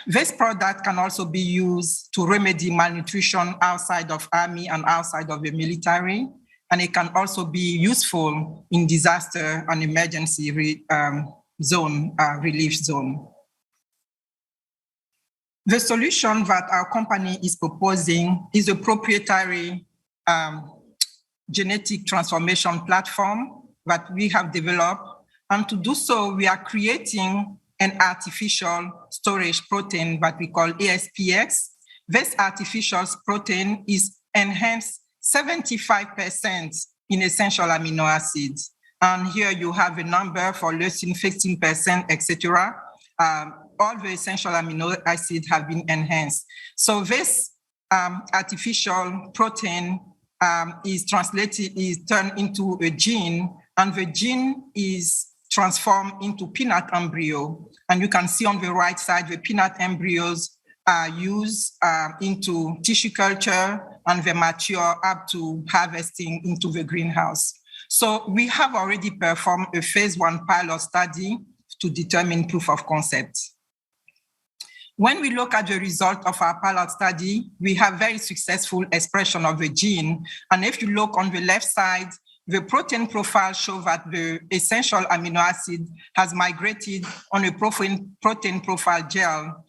This product can also be used to remedy malnutrition outside of Army and outside of the military. And it can also be useful in disaster and emergency relief zone. The solution that our company is proposing is a proprietary genetic transformation platform that we have developed. And to do so, we are creating an artificial storage protein that we call ASPX. This artificial protein is enhanced 75% in essential amino acids. And here you have a number for leucine 15%, etc. All the essential amino acids have been enhanced. So this artificial protein is turned into a gene, and the gene is transformed into peanut embryo. And you can see on the right side, the peanut embryos are used into tissue culture, and they mature up to harvesting into the greenhouse. So we have already performed a phase 1 pilot study to determine proof of concept. When we look at the result of our pilot study, we have very successful expression of the gene. And if you look on the left side, the protein profile shows that the essential amino acid has migrated on a protein profile gel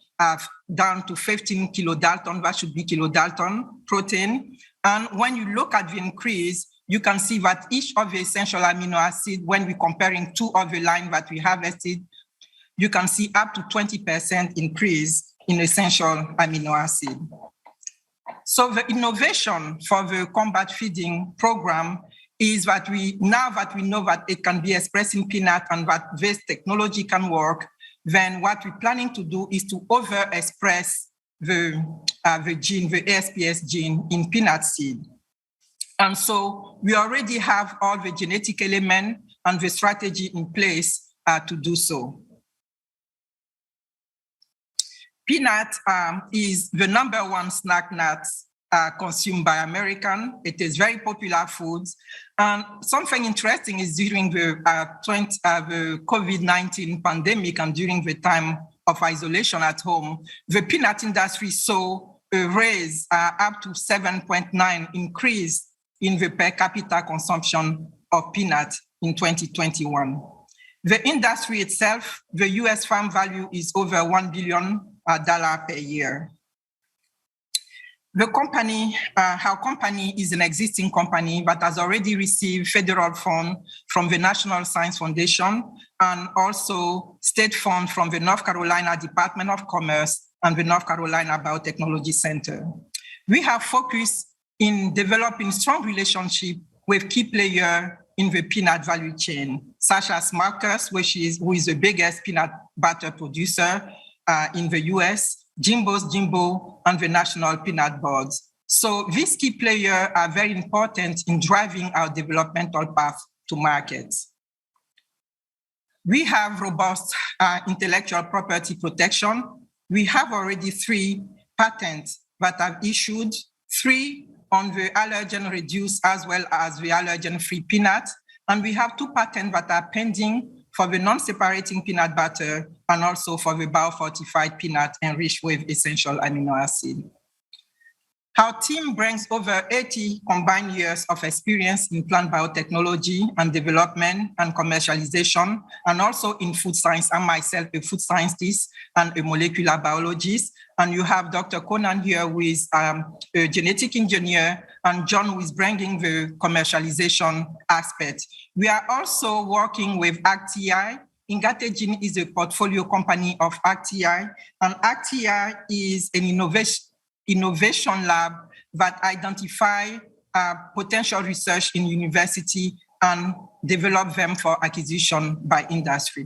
down to 15 kilodalton, that should be kilodalton protein. And when you look at the increase, you can see that each of the essential amino acid, when we're comparing two of the lines that we harvested, you can see up to 20% increase in essential amino acid. So the innovation for the combat feeding program is that now that we know that it can be expressed in peanut and that this technology can work, then what we're planning to do is to overexpress the gene, the ASPS gene in peanut seed. And so we already have all the genetic elements and the strategy in place to do so. Peanut is the #1 snack nut consumed by Americans. It is very popular food. And something interesting is during the COVID-19 pandemic and during the time of isolation at home, the peanut industry saw a raise up to 7.9 increase in the per capita consumption of peanut in 2021. The industry itself, the US farm value is over $1 billion per year. The company, our company is an existing company that has already received federal funds from the National Science Foundation and also state funds from the North Carolina Department of Commerce and the North Carolina Biotechnology Center. We have focused in developing strong relationships with key players in the peanut value chain, such as Marcus, who is the biggest peanut butter producer in the US, Jimbo's Jimbo, and the National Peanut Boards. So these key players are very important in driving our developmental path to markets. We have robust intellectual property protection. We have already 3 patents that are issued, 3 on the allergen-reduced as well as the allergen-free peanut. And we have 2 patents that are pending for the non-separating peanut butter and also for the biofortified peanut enriched with essential amino acid. Our team brings over 80 combined years of experience in plant biotechnology and development and commercialization, and also in food science. I'm myself a food scientist and a molecular biologist. And you have Dr. Conan here, who is a genetic engineer, and John, who is bringing the commercialization aspect. We are also working with ACTI. Ingatejin is a portfolio company of ACTI, and ACTI is an innovation lab that identify potential research in university and develop them for acquisition by industry.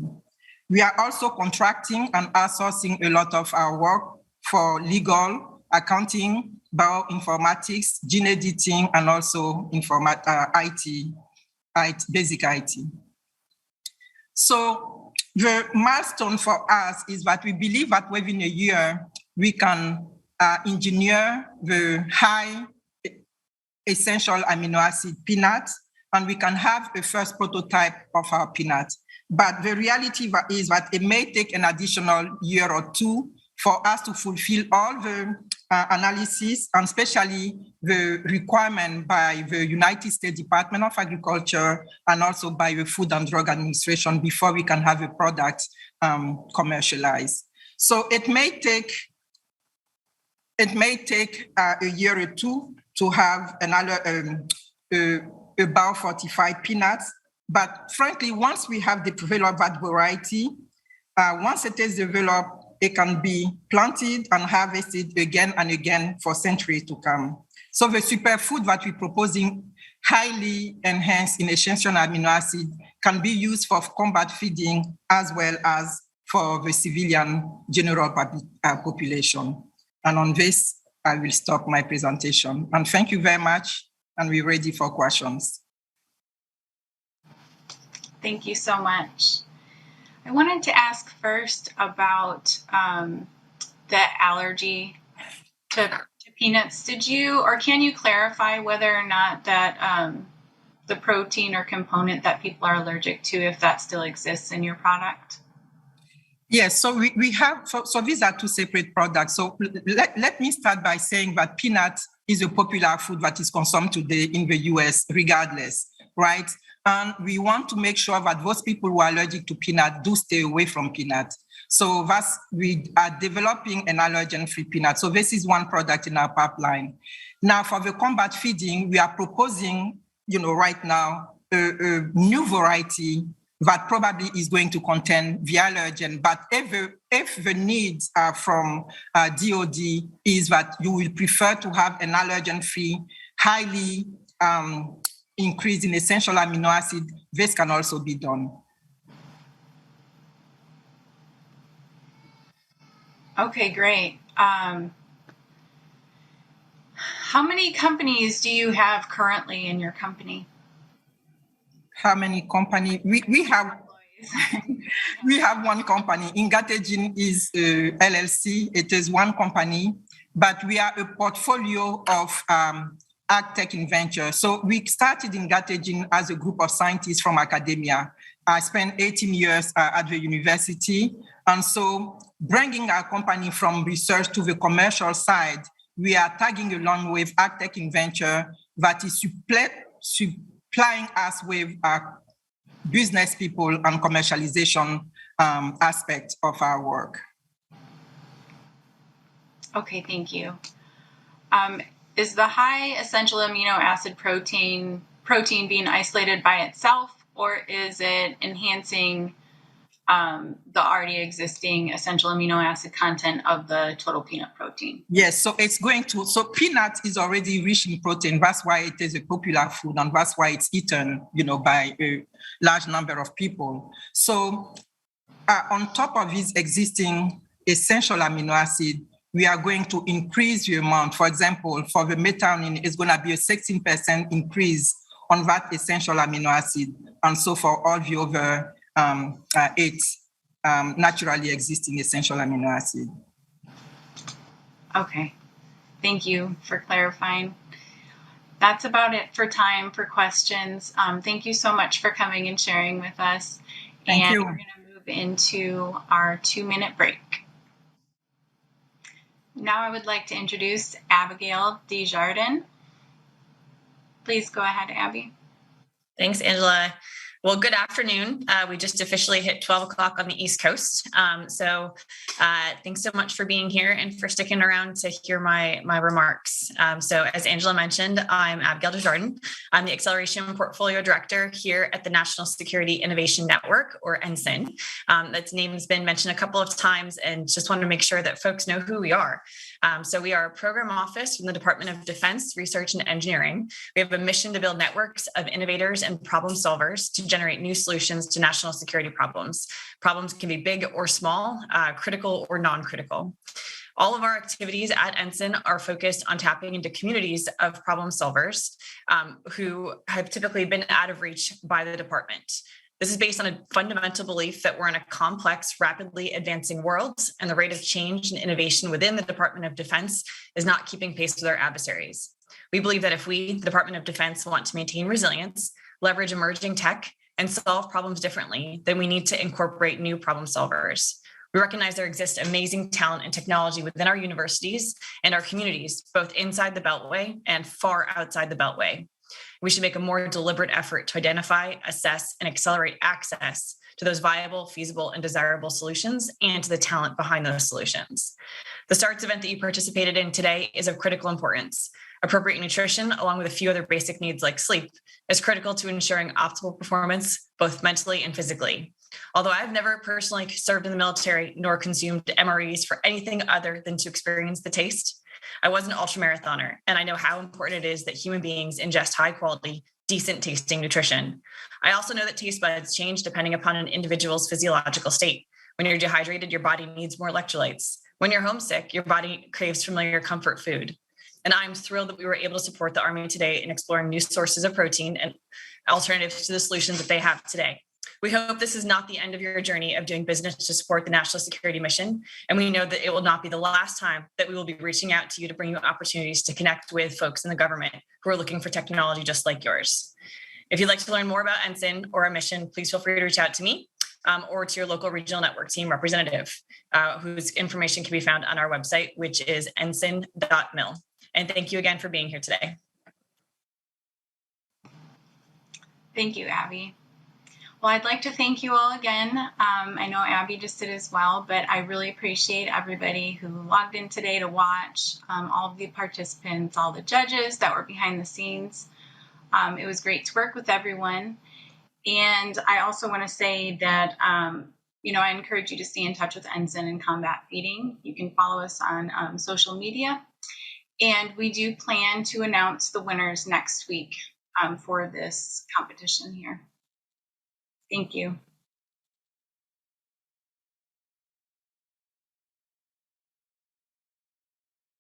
We are also contracting and outsourcing a lot of our work for legal, accounting, bioinformatics, gene editing, and also basic IT. So the milestone for us is that we believe that within a year, we can engineer the high essential amino acid peanut, and we can have a first prototype of our peanut. But the reality is that it may take an additional year or 2 for us to fulfill all the analysis, and especially the requirement by the United States Department of Agriculture and also by the Food and Drug Administration before we can have a product commercialized. So it may take a year or 2 to have another about fortified peanuts. But frankly, once we have developed that variety, once it is developed, it can be planted and harvested again and again for centuries to come. So the superfood that we're proposing, highly enhanced in essential amino acid, can be used for combat feeding as well as for the civilian general population. And on this, I will stop my presentation. And thank you very much. And we're ready for questions. Thank you so much. I wanted to ask first about the allergy to peanuts. Did you, or can you clarify whether or not that the protein or component that people are allergic to, if that still exists in your product? Yes, so we have, so these are two separate products. So let me start by saying that peanut is a popular food that is consumed today in the US regardless, right? And we want to make sure that those people who are allergic to peanut do stay away from peanut. So we are developing an allergen-free peanut. So this is one product in our pipeline. Now for the combat feeding, we are proposing, right now, a new variety that probably is going to contain the allergen. But if the needs are from DOD is that you will prefer to have an allergen-free, highly increase in essential amino acid, this can also be done. Okay, great. How many companies do you have currently in your company? How many companies? We have we have one company. Ingatejin is LLC. It is one company, but we are a portfolio of AgTech in venture. So we started Ingatejin as a group of scientists from academia. I spent 18 years at the university. And so bringing our company from research to the commercial side, we are tagging along with AgTech in venture that is supplying us with business people and commercialization aspect of our work. Okay, thank you. Is the high essential amino acid protein being isolated by itself, or is it enhancing the already existing essential amino acid content of the total peanut protein? Yes, so it's going to, so peanut is already rich in protein. That's why it is a popular food, and that's why it's eaten, by a large number of people. So on top of this existing essential amino acid, we are going to increase the amount. For example, for the methionine, it's going to be a 16% increase on that essential amino acid. And so for all the other 8 naturally existing essential amino acid. Okay, thank you for clarifying. That's about it for time for questions. Thank you so much for coming and sharing with us. Thank you. We're going to move into our 2-minute break. Now I would like to introduce Abigail Dejardin. Please go ahead, Abby. Thanks, Angela. Well, good afternoon. We just officially hit 12 o'clock on the East Coast. So thanks so much for being here and for sticking around to hear my remarks. So as Angela mentioned, I'm Abigail Dejardin. I'm the Acceleration Portfolio Director here at the National Security Innovation Network, or NSIN. That name has been mentioned a couple of times, and just wanted to make sure that folks know who we are. So we are a program office from the Department of Defense, Research and Engineering. We have a mission to build networks of innovators and problem solvers to generate new solutions to national security problems. Problems can be big or small, critical or non-critical. All of our activities at NSIN are focused on tapping into communities of problem solvers who have typically been out of reach by the department. This is based on a fundamental belief that we're in a complex, rapidly advancing world, and the rate of change and innovation within the Department of Defense is not keeping pace with our adversaries. We believe that if we, the Department of Defense, want to maintain resilience, leverage emerging tech, and solve problems differently, then we need to incorporate new problem solvers. We recognize there exists amazing talent and technology within our universities and our communities, both inside the Beltway and far outside the Beltway. We should make a more deliberate effort to identify, assess, and accelerate access to those viable, feasible, and desirable solutions and to the talent behind those solutions. The STARTS event that you participated in today is of critical importance. Appropriate nutrition, along with a few other basic needs like sleep, is critical to ensuring optimal performance, both mentally and physically. Although I've never personally served in the military nor consumed MREs for anything other than to experience the taste, I was an ultramarathoner, and I know how important it is that human beings ingest high quality, decent tasting nutrition. I also know that taste buds change depending upon an individual's physiological state. When you're dehydrated, your body needs more electrolytes. When you're homesick, your body craves familiar comfort food. And I'm thrilled that we were able to support the Army today in exploring new sources of protein and alternatives to the solutions that they have today. We hope this is not the end of your journey of doing business to support the national security mission. And we know that it will not be the last time that we will be reaching out to you to bring you opportunities to connect with folks in the government who are looking for technology just like yours. If you'd like to learn more about NSIN or our mission, please feel free to reach out to me or to your local regional network team representative, whose information can be found on our website, which is nsin.mil. And thank you again for being here today. Thank you, Abby. Well, I'd like to thank you all again. I know Abby just did as well, but I really appreciate everybody who logged in today to watch, all of the participants, all the judges that were behind the scenes. It was great to work with everyone. And I also want to say that, I encourage you to stay in touch with NSIN and Combat Feeding. You can follow us on social media. And we do plan to announce the winners next week for this competition here. Thank you.